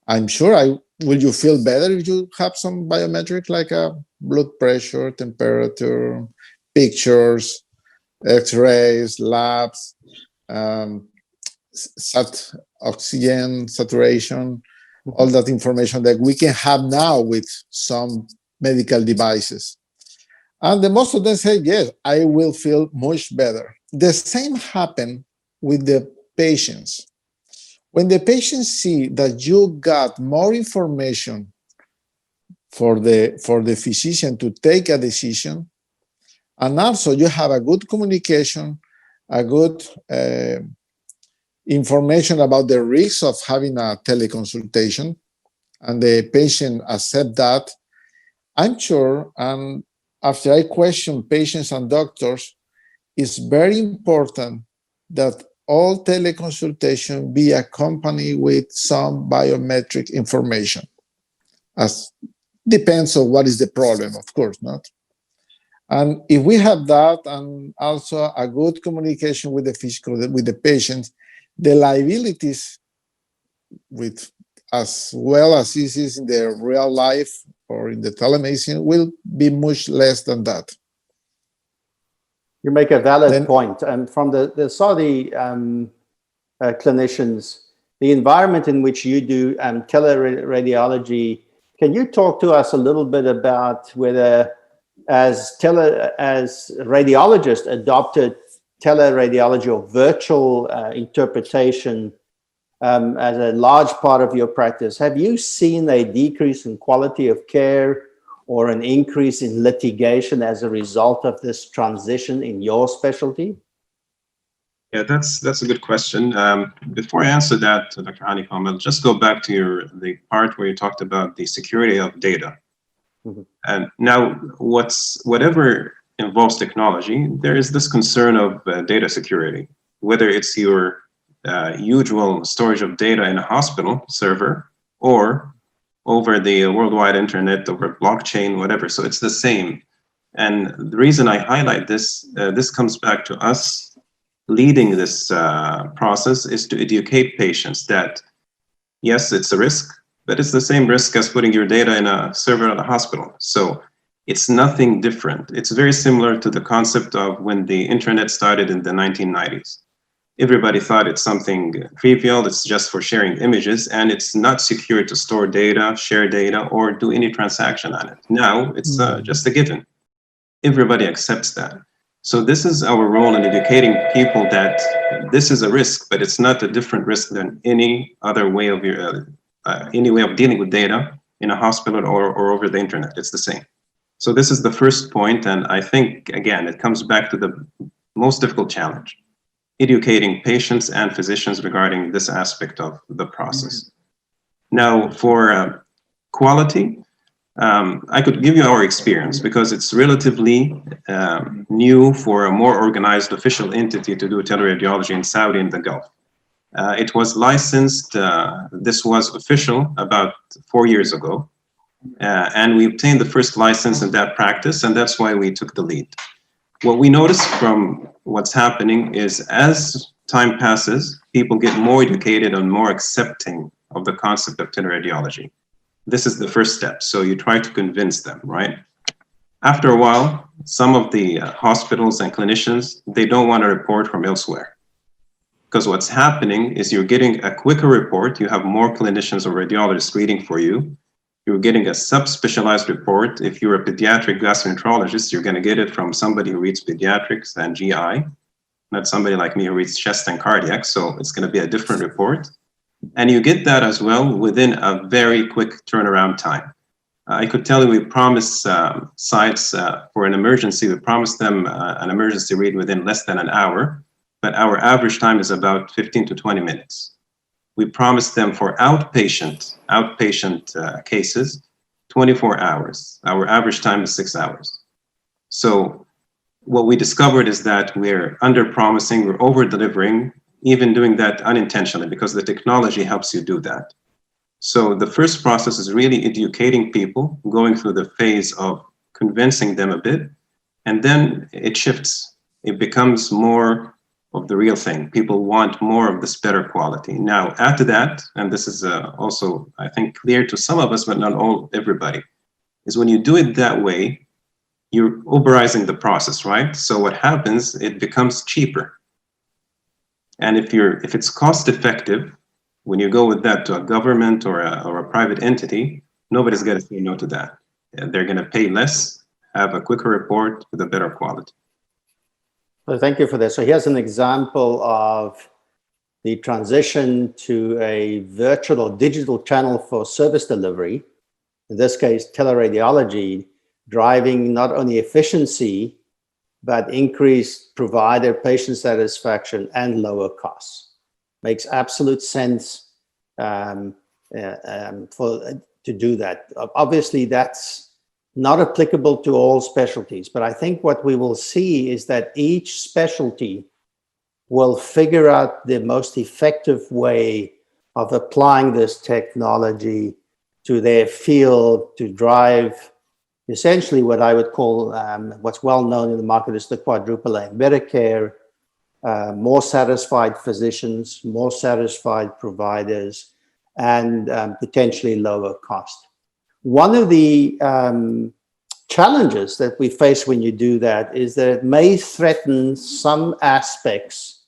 I'm sure will you feel better if you have some biometric like a blood pressure, temperature, pictures, x-rays, labs, oxygen saturation, all that information that we can have now with some medical devices. And the most of them say, yes, I will feel much better. The same happened with the patients. When the patients see that you got more information for the physician to take a decision, and also you have a good communication, a good information about the risks of having a teleconsultation, and the patient accept that, I'm sure, and after I question patients and doctors, it's very important that all teleconsultation be accompanied with some biometric information. As depends on what is the problem, of course, not. And if we have that, and also a good communication with the patient, the liabilities, with as well as this is in the real life or in the telemedicine, will be much less than that. You make a valid point. And from the Saudi clinicians, the environment in which you do teleradiology, can you talk to us a little bit about whether, as radiologists adopted teleradiology or virtual interpretation as a large part of your practice, have you seen a decrease in quality of care or an increase in litigation as a result of this transition in your specialty? Yeah, that's a good question. Before I answer that, Dr. Honeycomb, I'll just go back to the part where you talked about the security of data. Mhm. And now, whatever involves technology, there is this concern of data security, whether it's your usual storage of data in a hospital server or over the worldwide internet, over blockchain, whatever. So it's the same. And the reason I highlight this, this comes back to us leading this process, is to educate patients that, yes, it's a risk, but it's the same risk as putting your data in a server at a hospital. So it's nothing different. It's very similar to the concept of when the internet started in the 1990s. Everybody thought it's something trivial, it's just for sharing images, and it's not secure to store data, share data, or do any transaction on it. Now it's just a given. Everybody accepts that. So this is our role in educating people that this is a risk, but it's not a different risk than any other way of any way of dealing with data in a hospital or over the internet. It's the same. So this is the first point, and I think again it comes back to the most difficult challenge: educating patients and physicians regarding this aspect of the process. Now, for quality. I could give you our experience because it's relatively new for a more organized official entity to do teleradiology in Saudi and the Gulf. It was licensed, this was official about 4 years ago, and we obtained the first license in that practice, and that's why we took the lead. What we noticed from what's happening is as time passes, people get more educated and more accepting of the concept of teleradiology. This is the first step. So you try to convince them, right? After a while, some of the hospitals and clinicians, they don't want to report from elsewhere. Because what's happening is you're getting a quicker report. You have more clinicians or radiologists reading for you. You're getting a sub-specialized report. If you're a pediatric gastroenterologist, you're going to get it from somebody who reads pediatrics and GI, not somebody like me who reads chest and cardiac. So it's going to be a different report. And you get that as well within a very quick turnaround time. I could tell you we promise sites for an emergency, we promise them an emergency read within less than an hour, but our average time is about 15 to 20 minutes. We promise them for outpatient cases, 24 hours. Our average time is 6 hours. So what we discovered is that we're under-promising, we're over-delivering, even doing that unintentionally because the technology helps you do that. So the first process is really educating people, going through the phase of convincing them a bit, and then it shifts. It becomes more of the real thing. People want more of this better quality. Now, after that, and this is also, I think, clear to some of us, but not everybody, is when you do it that way, you're Uberizing the process, right? So what happens, it becomes cheaper. And if it's cost effective, when you go with that to a government or a private entity, nobody's going to say no to that. They're going to pay less, have a quicker report with a better quality. Well, thank you for that. So here's an example of the transition to a virtual or digital channel for service delivery. In this case, teleradiology, driving not only efficiency, but increased provider patient satisfaction and lower costs. Makes absolute sense to do that. Obviously, that's not applicable to all specialties, but I think what we will see is that each specialty will figure out the most effective way of applying this technology to their field to drive essentially what I would call what's well known in the market is the quadruple aim: better care, more satisfied physicians, more satisfied providers, and potentially lower cost. One of the challenges that we face when you do that is that it may threaten some aspects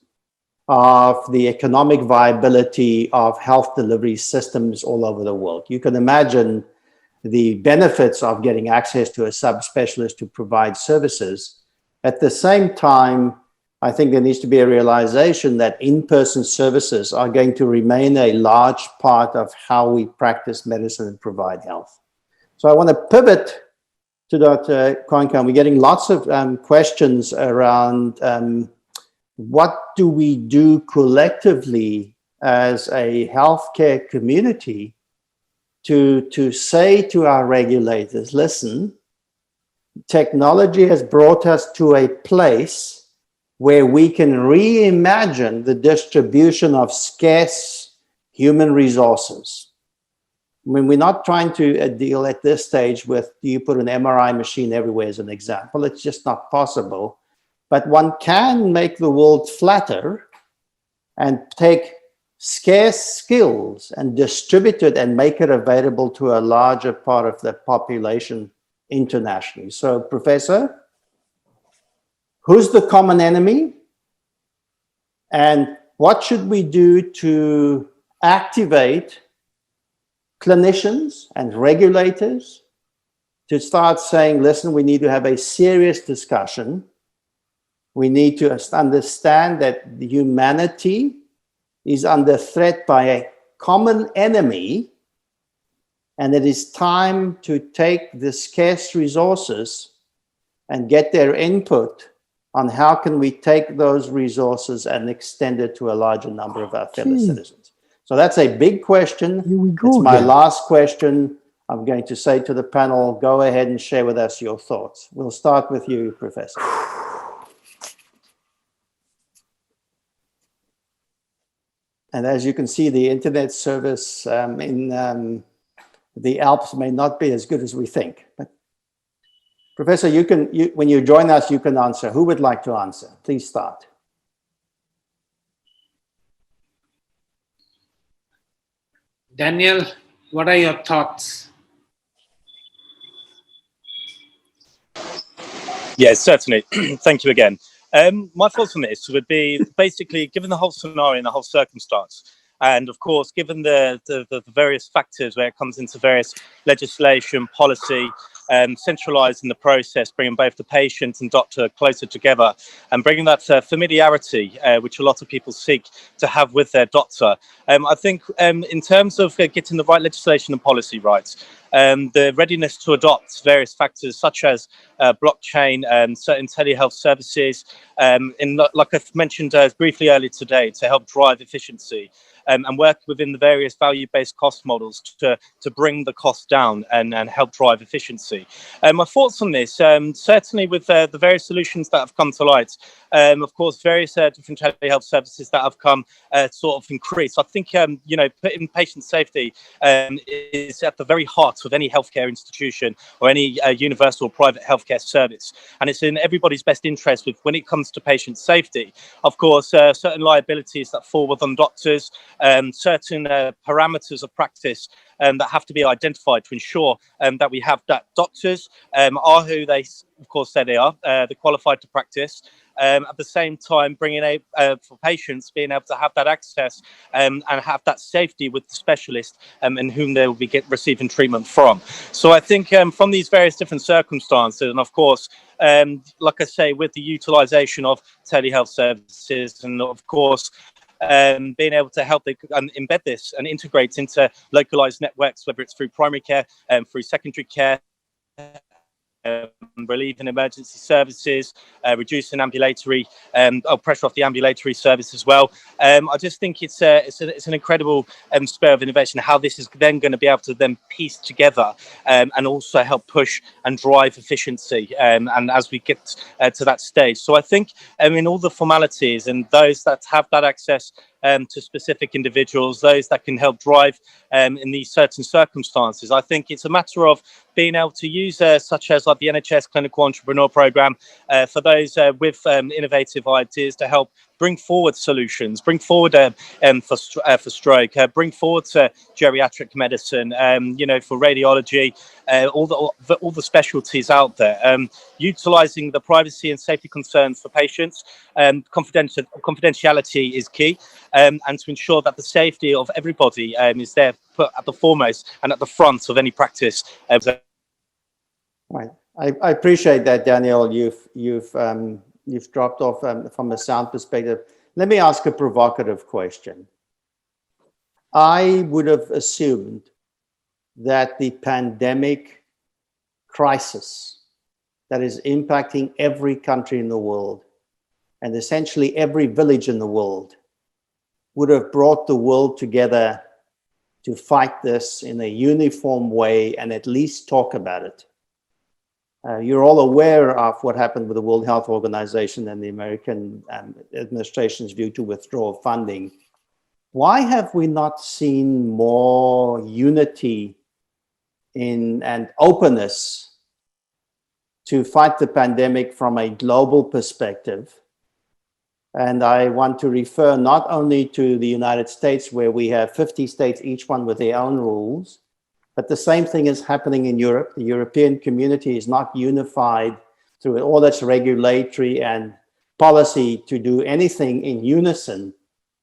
of the economic viability of health delivery systems all over the world. You can imagine the benefits of getting access to a subspecialist to provide services. At the same time, I think there needs to be a realization that in-person services are going to remain a large part of how we practice medicine and provide health. So I want to pivot to Dr. Koinkan. We're getting lots of questions around what do we do collectively as a healthcare community to say to our regulators, listen, technology has brought us to a place where we can reimagine the distribution of scarce human resources. I mean, we're not trying to deal at this stage with, do you put an MRI machine everywhere as an example? It's just not possible. But one can make the world flatter and take scarce skills and distribute it and make it available to a larger part of the population internationally. So, Professor, who's the common enemy? And what should we do to activate clinicians and regulators to start saying, listen, we need to have a serious discussion. We need to understand that humanity is under threat by a common enemy, and it is time to take the scarce resources and get their input on how can we take those resources and extend it to a larger number of our fellow citizens. So that's a big question. Here we go. It's my last question. I'm going to say to the panel, go ahead and share with us your thoughts. We'll start with you, Professor. And as you can see, the internet service in the Alps may not be as good as we think. But Professor, when you join us, you can answer. Who would like to answer? Please start. Daniel, what are your thoughts? Yes, certainly. Thank you again. My thoughts on this would be basically, given the whole scenario and the whole circumstance, and of course, given the various factors where it comes into various legislation, policy, centralising the process, bringing both the patient and doctor closer together, and bringing that familiarity, which a lot of people seek to have with their doctor. I think in terms of getting the right legislation and policy right, the readiness to adopt various factors such as blockchain, certain telehealth services, like I've mentioned briefly earlier today, to help drive efficiency. And work within the various value-based cost models to bring the cost down and help drive efficiency. My thoughts on this, certainly with the various solutions that have come to light, of course, various different telehealth services that have come sort of increase. I think, putting patient safety is at the very heart of any healthcare institution or any universal private healthcare service. And it's in everybody's best interest when it comes to patient safety. Of course, certain liabilities that fall within doctors, certain parameters of practice that have to be identified to ensure that we have that doctors are who they, of course, say they are, they're qualified to practice. At the same time, bringing for patients, being able to have that access and have that safety with the specialist and whom they will be receiving treatment from. So I think from these various different circumstances, and of course, like I say, with the utilisation of telehealth services, and of course, being able to help embed this and integrate into localized networks, whether it's through primary care, through secondary care, relieving emergency services, reducing ambulatory pressure off the ambulatory service as well. I just think it's an incredible spur of innovation, how this is then going to be able to then piece together and also help push and drive efficiency and as we get to that stage. So I think in all the formalities and those that have that access to specific individuals, those that can help drive in these certain circumstances. I think it's a matter of being able to use such as like the NHS Clinical Entrepreneur Programme for those with innovative ideas to help bring forward solutions, bring forward for stroke, bring forward geriatric medicine, for radiology, all the specialties out there, utilising the privacy and safety concerns for patients. Confidentiality is key, and to ensure that the safety of everybody is there put at the foremost and at the front of any practice. Right. I appreciate that, Daniel. You've dropped off from a sound perspective. Let me ask a provocative question. I would have assumed that the pandemic crisis that is impacting every country in the world and essentially every village in the world would have brought the world together to fight this in a uniform way and at least talk about it. You're all aware of what happened with the World Health Organization and the American administration's view to withdraw funding. Why have we not seen more unity and openness to fight the pandemic from a global perspective? And I want to refer not only to the United States, where we have 50 states, each one with their own rules, but the same thing is happening in Europe. The European community is not unified through all its regulatory and policy to do anything in unison.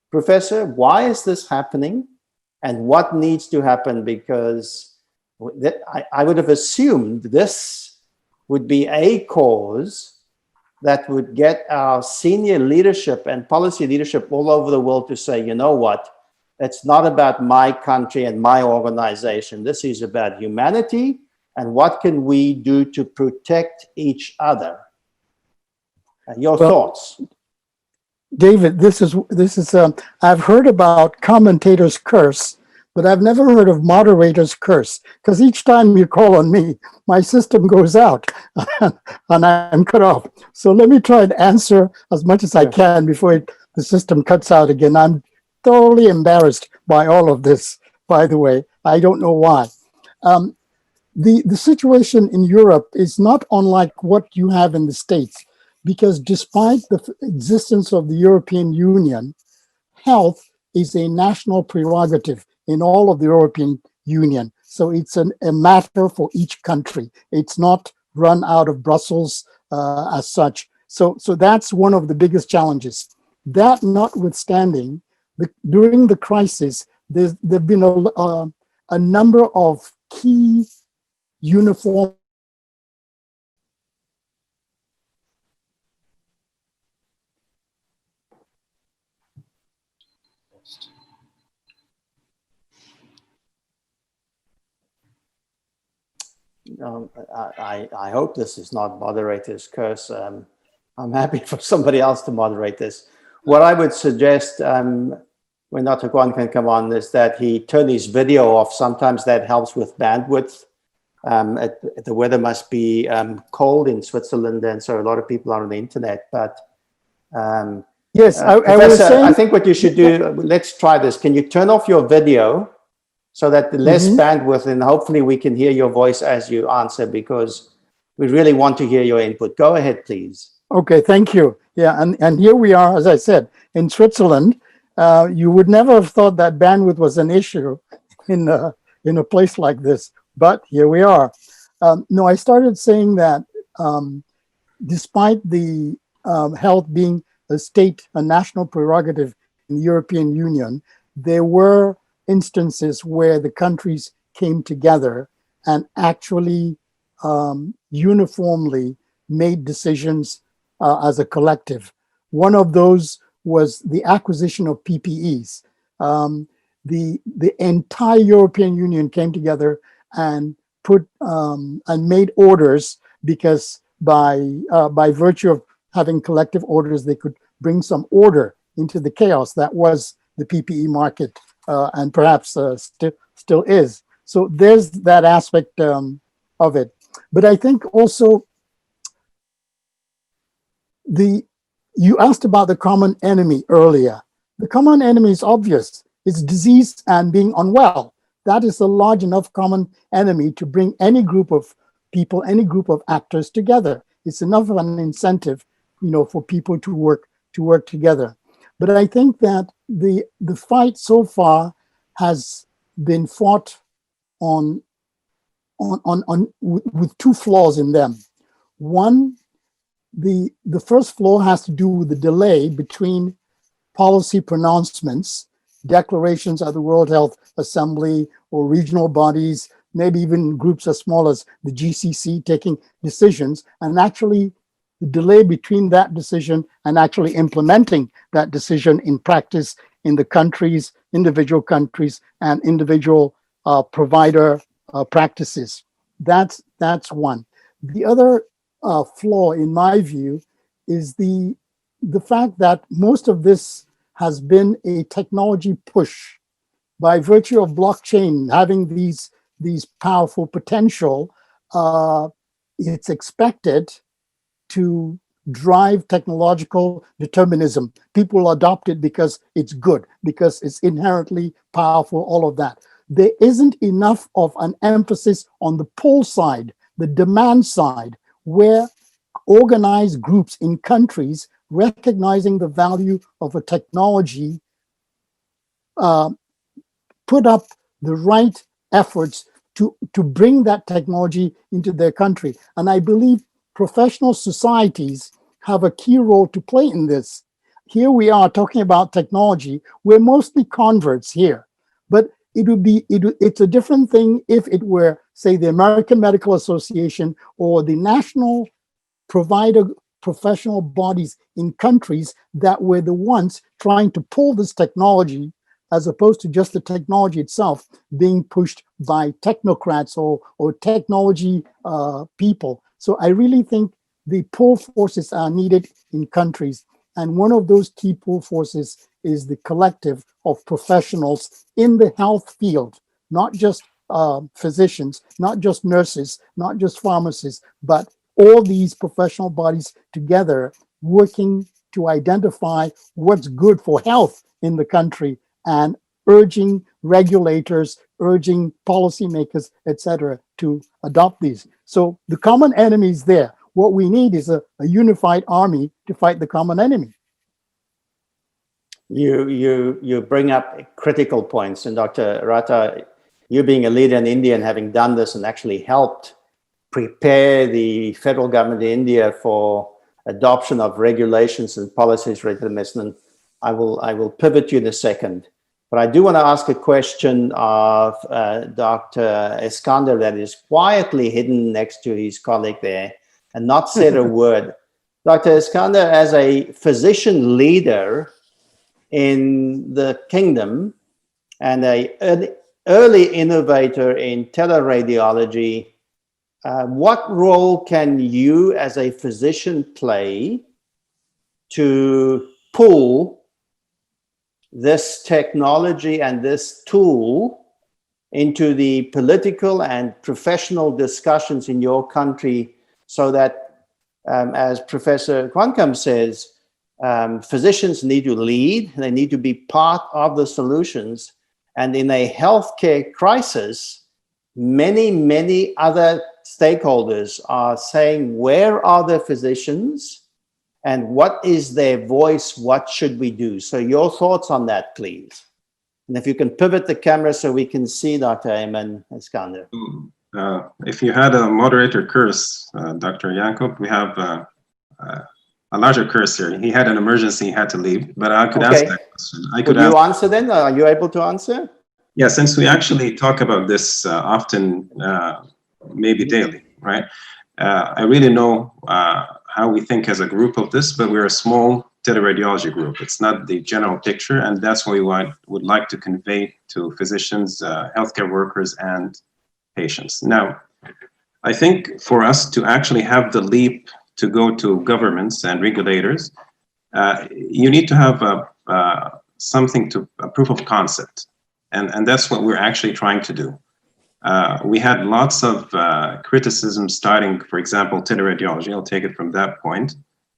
Professor, why is this happening? And what needs to happen? Because I would have assumed this would be a cause that would get our senior leadership and policy leadership all over the world to say, you know what, it's not about my country and my organization. This is about humanity and what can we do to protect each other. Your thoughts? David, this is I've heard about commentators' curse, but I've never heard of moderators' curse, because each time you call on me, my system goes out and I'm cut off. So let me try and answer as much as I can before the system cuts out again. I'm thoroughly embarrassed by all of this, by the way. I don't know why. The situation in Europe is not unlike what you have in the States, because despite the existence of the European Union, health is a national prerogative in all of the European Union. So it's a matter for each country. It's not run out of Brussels as such. So that's one of the biggest challenges. That notwithstanding, during the crisis, there've been a number of key uniform I hope this is not moderator's curse. I'm happy for somebody else to moderate this. What I would suggest when Dr. Kwan can come on is that he turn his video off. Sometimes that helps with bandwidth. The weather must be cold in Switzerland, and so a lot of people are on the internet. But yes, I was saying, I think what you should do, let's try this. Can you turn off your video so that the less bandwidth, and hopefully we can hear your voice as you answer, because we really want to hear your input. Go ahead, please. Okay, thank you. Yeah, and here we are, as I said, in Switzerland. You would never have thought that bandwidth was an issue in a place like this, but here we are. No, I started saying that despite the health being a national prerogative in the European Union, there were instances where the countries came together and actually uniformly made decisions as a collective. One of those was the acquisition of PPEs. The entire European Union came together and made orders, because by virtue of having collective orders, they could bring some order into the chaos that was the PPE market, and perhaps still is. So there's that aspect of it. But I think also you asked about the common enemy earlier. The common enemy is obvious. It's disease and being unwell. That is a large enough common enemy to bring any group of people, any group of actors together. It's enough of an incentive, for people to work together. But I think that the fight so far has been fought with two flaws in them. One, the first flaw has to do with the delay between policy pronouncements, declarations at the World Health Assembly or regional bodies, maybe even groups as small as the GCC taking decisions, and actually the delay between that decision and actually implementing that decision in practice in the countries, individual countries, and individual provider practices. That's one. The other flaw, in my view, is the the fact that most of this has been a technology push by virtue of blockchain having these powerful potential, it's expected to drive technological determinism. People adopt it because it's good, because it's inherently powerful, all of that. There isn't enough of an emphasis on the pull side, the demand side, where organized groups in countries recognizing the value of a technology put up the right efforts to bring that technology into their country. And I believe professional societies have a key role to play in this. Here we are talking about technology. We're mostly converts here, but it's a different thing if it were, say, the American Medical Association or the national provider professional bodies in countries that were the ones trying to pull this technology, as opposed to just the technology itself being pushed by technocrats or technology people. So I really think the pull forces are needed in countries. And one of those key pull forces is the collective of professionals in the health field, not just physicians, not just nurses, not just pharmacists, but all these professional bodies together working to identify what's good for health in the country and urging regulators, urging policymakers, etc., to adopt these. So the common enemy is there. What we need is a unified army to fight the common enemy. You bring up critical points, and Dr. Rata, you being a leader in India and having done this and actually helped prepare the federal government in India for adoption of regulations and policies related to medicine. I will pivot you in a second, but I do want to ask a question of Dr. Eskander that is quietly hidden next to his colleague there and not said a word. Dr. Eskander, as a physician leader in the kingdom and an early innovator in teleradiology, what role can you as a physician play to pull this technology and this tool into the political and professional discussions in your country so that, as Professor Quancum says, physicians need to lead, they need to be part of the solutions, and in a healthcare crisis, many other stakeholders are saying, where are the physicians and what is their voice? What should we do? So your thoughts on that, please. And if you can pivot the camera so we can see Dr. Ayman Eskander. If you had a moderator curse, Dr. Yankob, we have a larger curse here. He had an emergency, he had to leave, but I could ask that question. Could you answer then? Are you able to answer? Yeah, since we actually talk about this often, maybe daily, right? I really know how we think as a group of this, but we're a small teleradiology group. It's not the general picture, and that's what we would like to convey to physicians, healthcare workers, and patients. Now, I think for us to actually have the leap to go to governments and regulators, you need to have a proof of concept, and that's what we're actually trying to do. We had lots of criticism starting, for example, teleradiology. I'll take it from that point,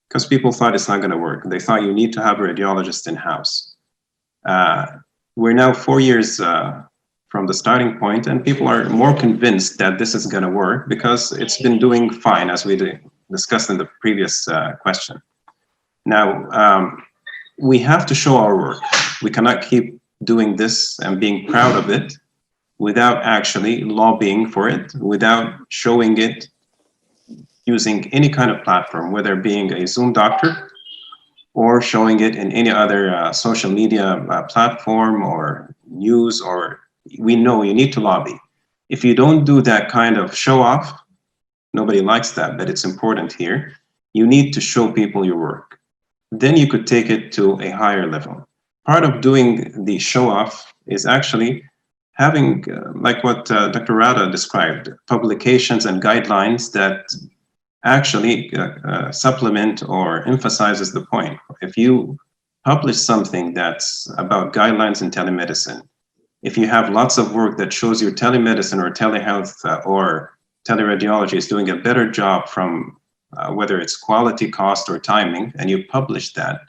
because people thought it's not going to work. They thought you need to have a radiologist in-house. We're now 4 years from the starting point, and people are more convinced that this is going to work because it's been doing fine, as we discussed in the previous question. Now, we have to show our work. We cannot keep doing this and being proud of it without actually lobbying for it, without showing it using any kind of platform, whether being a Zoom doctor or showing it in any other social media platform or news, or we know you need to lobby. If you don't do that kind of show off, nobody likes that, but it's important here. You need to show people your work. Then you could take it to a higher level. Part of doing the show off is actually having, like what Dr. Rada described, publications and guidelines that actually supplement or emphasizes the point. If you publish something that's about guidelines in telemedicine, if you have lots of work that shows your telemedicine or telehealth or teleradiology is doing a better job from whether it's quality, cost, or timing, and you publish that,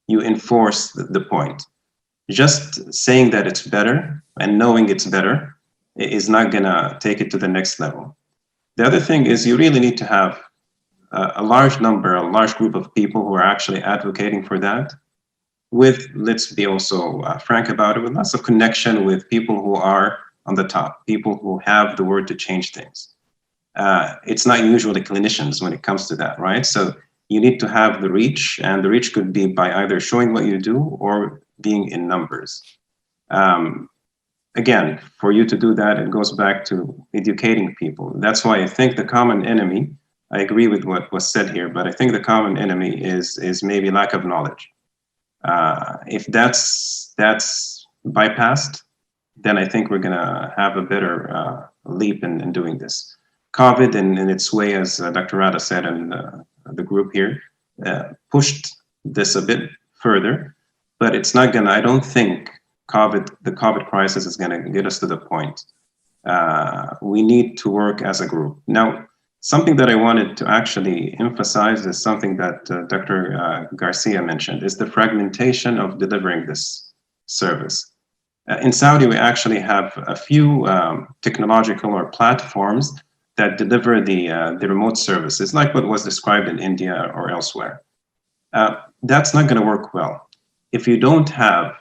you enforce the point. Just saying that it's better and knowing it's better is not gonna take it to the next level. The other thing is you really need to have a large group of people who are actually advocating for that, with, let's be also frank about it, with lots of connection with people who are on the top, people who have the word to change things. It's not usually clinicians when it comes to that, right? So you need to have the reach, and the reach could be by either showing what you do or being in numbers. Again, for you to do that, it goes back to educating people. That's why I think the common enemy, I agree with what was said here, but I think the common enemy is maybe lack of knowledge. If that's bypassed, then I think we're gonna have a better leap in doing this. COVID, in its way, as Dr. Rada said, and the group here, pushed this a bit further, but it's not gonna, I don't think the COVID crisis is gonna get us to the point. We need to work as a group. Now, something that I wanted to actually emphasize is something that Dr. Garcia mentioned, is the fragmentation of delivering this service. In Saudi, we actually have a few technological or platforms that deliver the remote services, like what was described in India or elsewhere. That's not gonna work well. If you don't have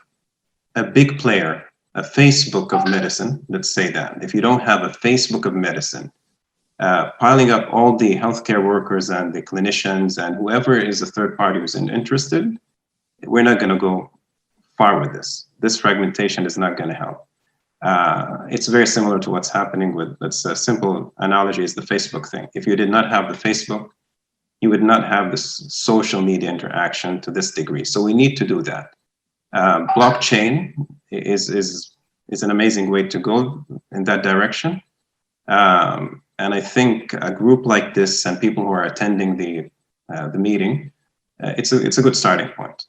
a big player, a Facebook of medicine, let's say that, if you don't have a Facebook of medicine, piling up all the healthcare workers and the clinicians and whoever is a third party who's interested, we're not gonna go far with this. This fragmentation is not gonna help. It's very similar to what's happening with, let's a simple analogy is the Facebook thing. If you did not have the Facebook, you would not have this social media interaction to this degree. So we need to do that. Blockchain is an amazing way to go in that direction. And I think a group like this and people who are attending the meeting, it's a good starting point.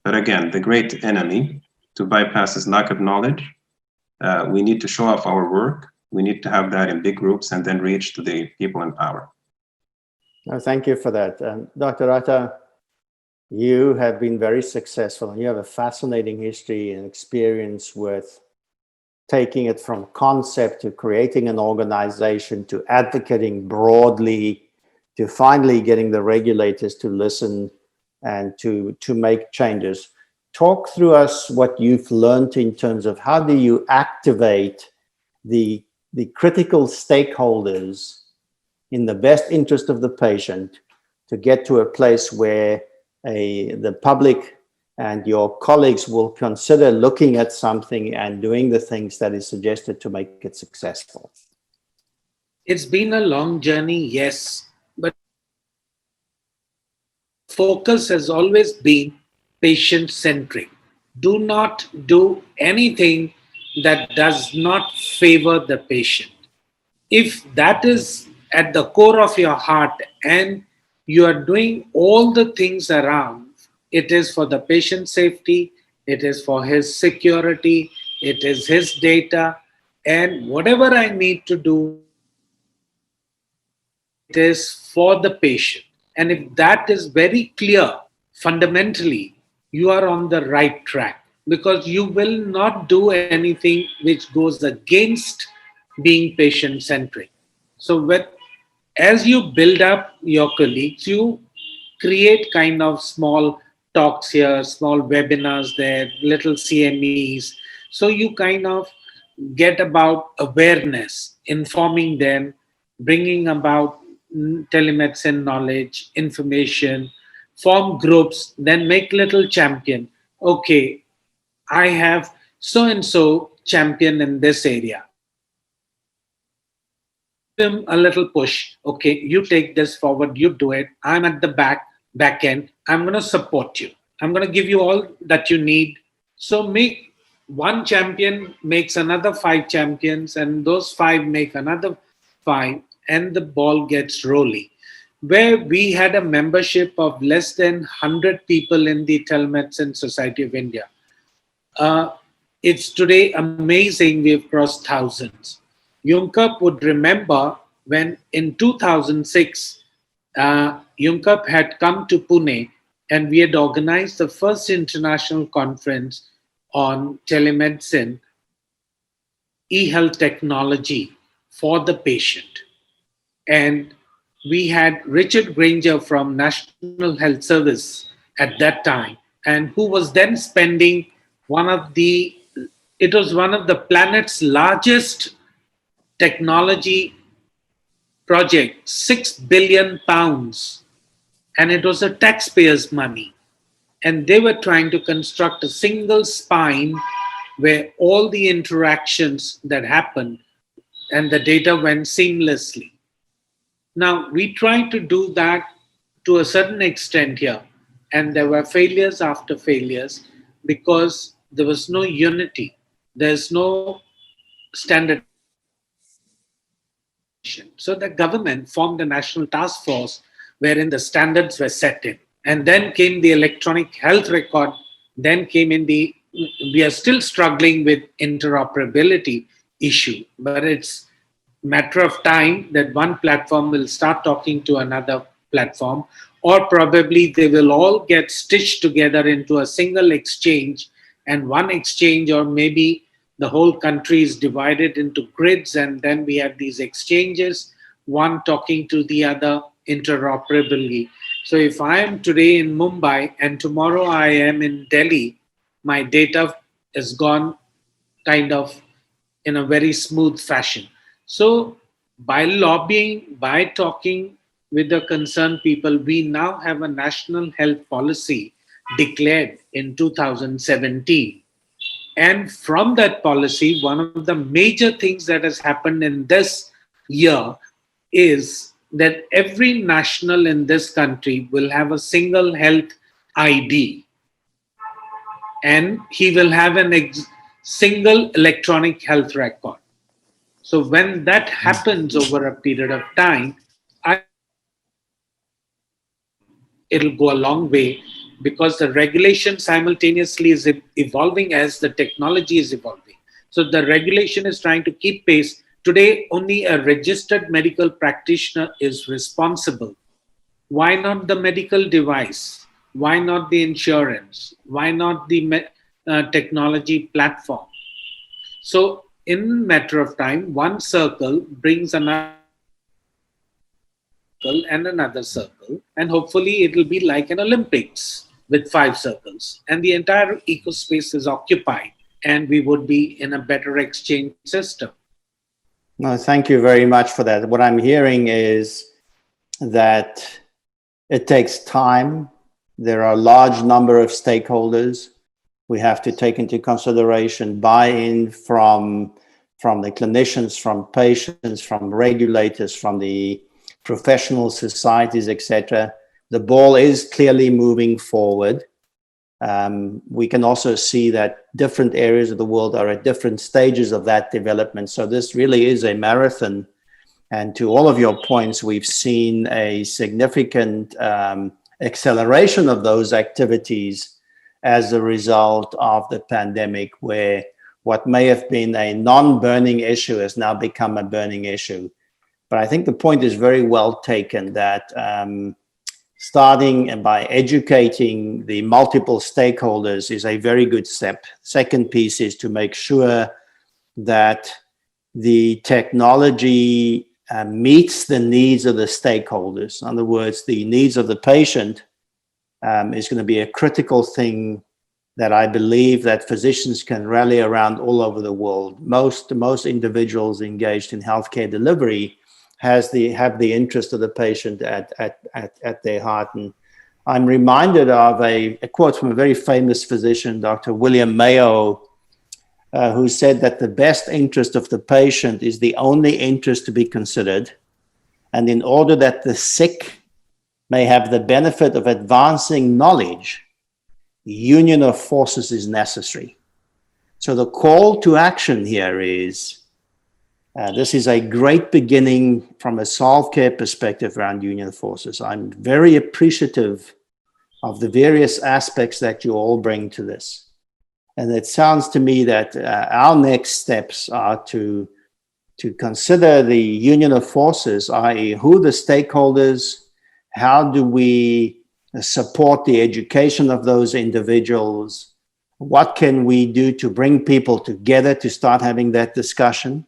But again, the great enemy to bypass is lack of knowledge. We need to show off our work. We need to have that in big groups and then reach to the people in power. Thank you for that. Dr. Atta, you have been very successful and you have a fascinating history and experience with taking it from concept to creating an organization to advocating broadly to finally getting the regulators to listen and to make changes. Talk through us what you've learned in terms of how do you activate the critical stakeholders in the best interest of the patient to get to a place where the public and your colleagues will consider looking at something and doing the things that is suggested to make it successful. It's been a long journey, yes, but focus has always been patient-centric. Do not do anything that does not favor the patient. If that is at the core of your heart and you are doing all the things around, it is for the patient's safety, it is for his security, it is his data, and whatever I need to do, it is for the patient. And if that is very clear, fundamentally, you are on the right track, because you will not do anything which goes against being patient-centric. So as you build up your colleagues, you create kind of small talks here, small webinars there, little CMEs. So you kind of get about awareness, informing them, bringing about telemedicine knowledge, information, form groups, then make little champion. Okay, I have so-and-so champion in this area. Give him a little push. Okay, you take this forward, you do it. I'm at the back end. I'm going to support you. I'm going to give you all that you need. So make one champion makes another 5 champions, and those 5 make another 5, and the ball gets rolling. where we had a membership of less than 100 people in the Telemedicine Society of India. It's today amazing we've crossed thousands. UNCUP would remember when in 2006, UNCUP had come to Pune and we had organized the first international conference on telemedicine, e-health technology for the patient. And we had Richard Granger from National Health Service at that time, and who was then spending it was one of the planet's largest technology project, £6 billion, and it was a taxpayer's money. And they were trying to construct a single spine where all the interactions that happened and the data went seamlessly. Now, we tried to do that to a certain extent here, and there were failures after failures because there was no unity. There's no standard. So the government formed a national task force wherein the standards were set in. And then came the electronic health record. Then came in we are still struggling with interoperability issue, but it's matter of time that one platform will start talking to another platform, or probably they will all get stitched together into a single exchange, and one exchange, or maybe the whole country is divided into grids, and then we have these exchanges, one talking to the other interoperably. So if I am today in Mumbai and tomorrow I am in Delhi, my data is gone kind of in a very smooth fashion. So by lobbying, by talking with the concerned people, we now have a national health policy declared in 2017. And from that policy, one of the major things that has happened in this year is that every national in this country will have a single health ID. And he will have a single electronic health record. So when that happens over a period of time, it'll go a long way, because the regulation simultaneously is evolving as the technology is evolving. So the regulation is trying to keep pace. Today, only a registered medical practitioner is responsible. Why not the medical device? Why not the insurance? Why not the technology platform? So in a matter of time, one circle brings another circle and another circle, and hopefully it will be like an Olympics with 5 circles, and the entire ecospace is occupied, and we would be in a better exchange system. No, thank you very much for that. What I'm hearing is that it takes time. There are a large number of stakeholders. We have to take into consideration buy-in from the clinicians, from patients, from regulators, from the professional societies, etc. The ball is clearly moving forward. We can also see that different areas of the world are at different stages of that development. So this really is a marathon. And to all of your points, we've seen a significant acceleration of those activities as a result of the pandemic, where what may have been a non-burning issue has now become a burning issue. But I think the point is very well taken, that starting and by educating the multiple stakeholders is a very good step. Second piece is to make sure that the technology meets the needs of the stakeholders. In other words, the needs of the patient is going to be a critical thing that I believe that physicians can rally around all over the world. Most individuals engaged in healthcare delivery have the interest of the patient at their heart. And I'm reminded of a quote from a very famous physician, Dr. William Mayo, who said that the best interest of the patient is the only interest to be considered. And in order that the sick may have the benefit of advancing knowledge, union of forces is necessary. So the call to action here is This is a great beginning from a Solve.Care perspective around union forces. I'm very appreciative of the various aspects that you all bring to this. And it sounds to me that our next steps are to consider the union of forces, i.e. who are the stakeholders, how do we support the education of those individuals, what can we do to bring people together to start having that discussion.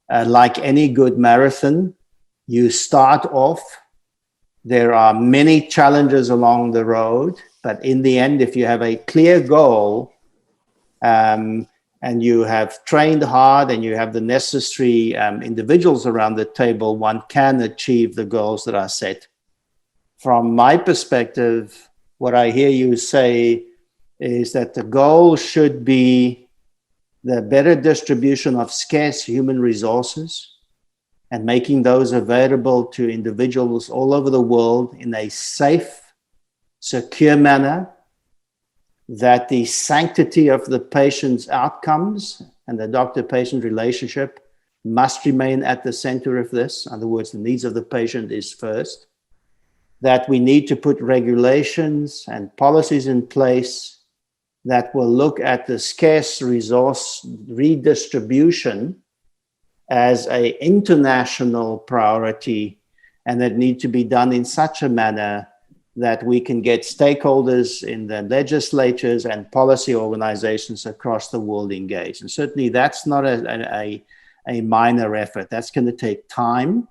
Like any good marathon, you start off, there are many challenges along the road, but in the end, if you have a clear goal, and you have trained hard and you have the necessary individuals around the table, one can achieve the goals that are set. From my perspective, what I hear you say is that the goal should be the better distribution of scarce human resources and making those available to individuals all over the world in a safe, secure manner, that the sanctity of the patient's outcomes and the doctor-patient relationship must remain at the center of this. In other words, the needs of the patient is first. That we need to put regulations and policies in place that will look at the scarce resource redistribution as an international priority, and that need to be done in such a manner that we can get stakeholders in the legislatures and policy organizations across the world engaged. And certainly that's not a minor effort. That's going to take time,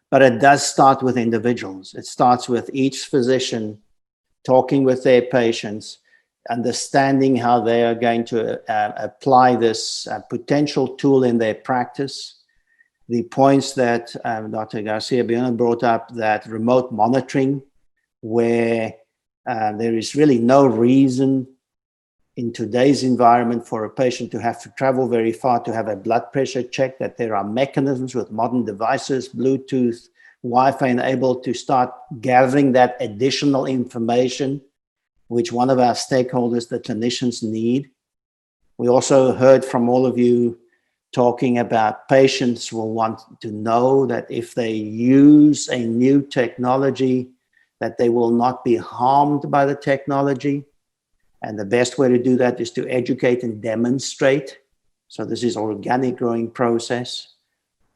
but it does start with individuals. It starts with each physician talking with their patients, understanding how they are going to apply this potential tool in their practice. The points that Dr. Garcia brought up, that remote monitoring, where there is really no reason in today's environment for a patient to have to travel very far to have a blood pressure check, that there are mechanisms with modern devices, Bluetooth, Wi-Fi enabled, to start gathering that additional information, which one of our stakeholders, the clinicians, need. We also heard from all of you talking about patients will want to know that if they use a new technology, that they will not be harmed by the technology. And the best way to do that is to educate and demonstrate. So this is an organic growing process.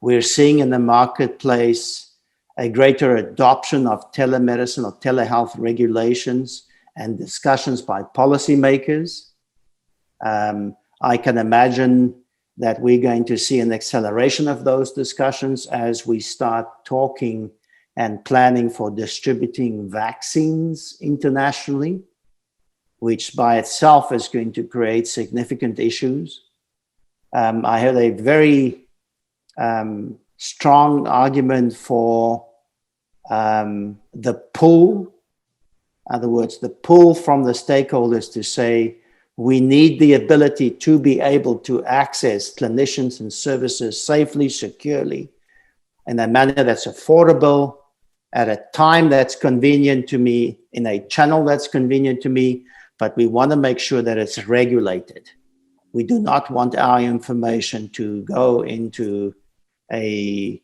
We're seeing in the marketplace a greater adoption of telemedicine or telehealth regulations and discussions by policymakers. I can imagine that we're going to see an acceleration of those discussions as we start talking and planning for distributing vaccines internationally, which by itself is going to create significant issues. I heard a very strong argument for the pull. In other words, the pull from the stakeholders to say, we need the ability to be able to access clinicians and services safely, securely, in a manner that's affordable, at a time that's convenient to me, in a channel that's convenient to me, but we want to make sure that it's regulated. We do not want our information to go into a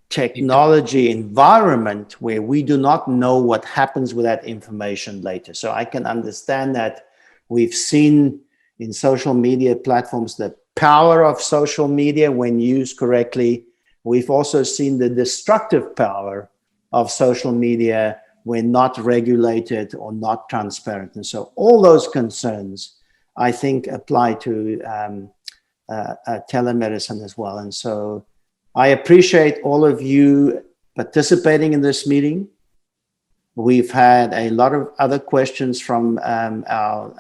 technology environment where we do not know what happens with that information later. So I can understand that we've seen in social media platforms the power of social media when used correctly. We've also seen the destructive power of social media when not regulated or not transparent. And so all those concerns, I think, apply to telemedicine as well. And so I appreciate all of you participating in this meeting. We've had a lot of other questions from our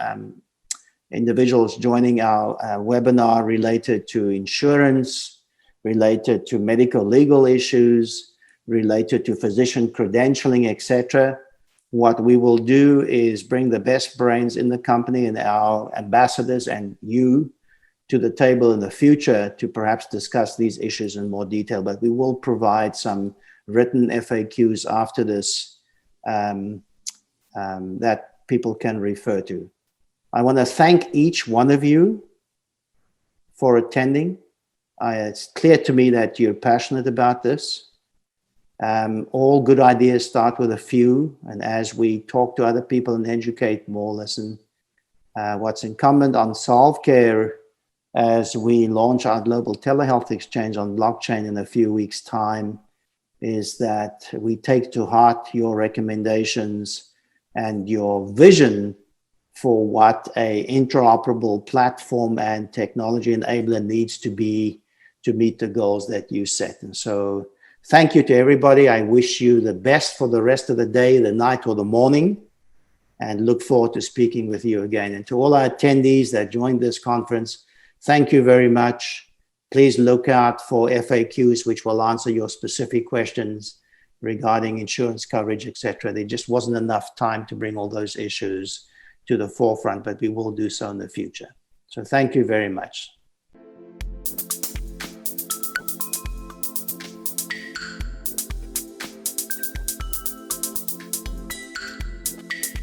individuals joining our webinar related to insurance, related to medical legal issues, related to physician credentialing, etc. What we will do is bring the best brains in the company and our ambassadors and you to the table in the future to perhaps discuss these issues in more detail, but we will provide some written FAQs after this that people can refer to. I want to thank each one of you for attending. It's clear to me that you're passionate about this. All good ideas start with a few, and as we talk to other people and educate more, listen. What's incumbent on Solve.Care as we launch our global telehealth exchange on blockchain in a few weeks' time is that we take to heart your recommendations and your vision for what a interoperable platform and technology enabler needs to be to meet the goals that you set. And so thank you to everybody. I wish you the best for the rest of the day, the night, or the morning, and look forward to speaking with you again. And to all our attendees that joined this conference, thank you very much. Please look out for FAQs, which will answer your specific questions regarding insurance coverage, etc. There just wasn't enough time to bring all those issues to the forefront, but we will do so in the future. So thank you very much.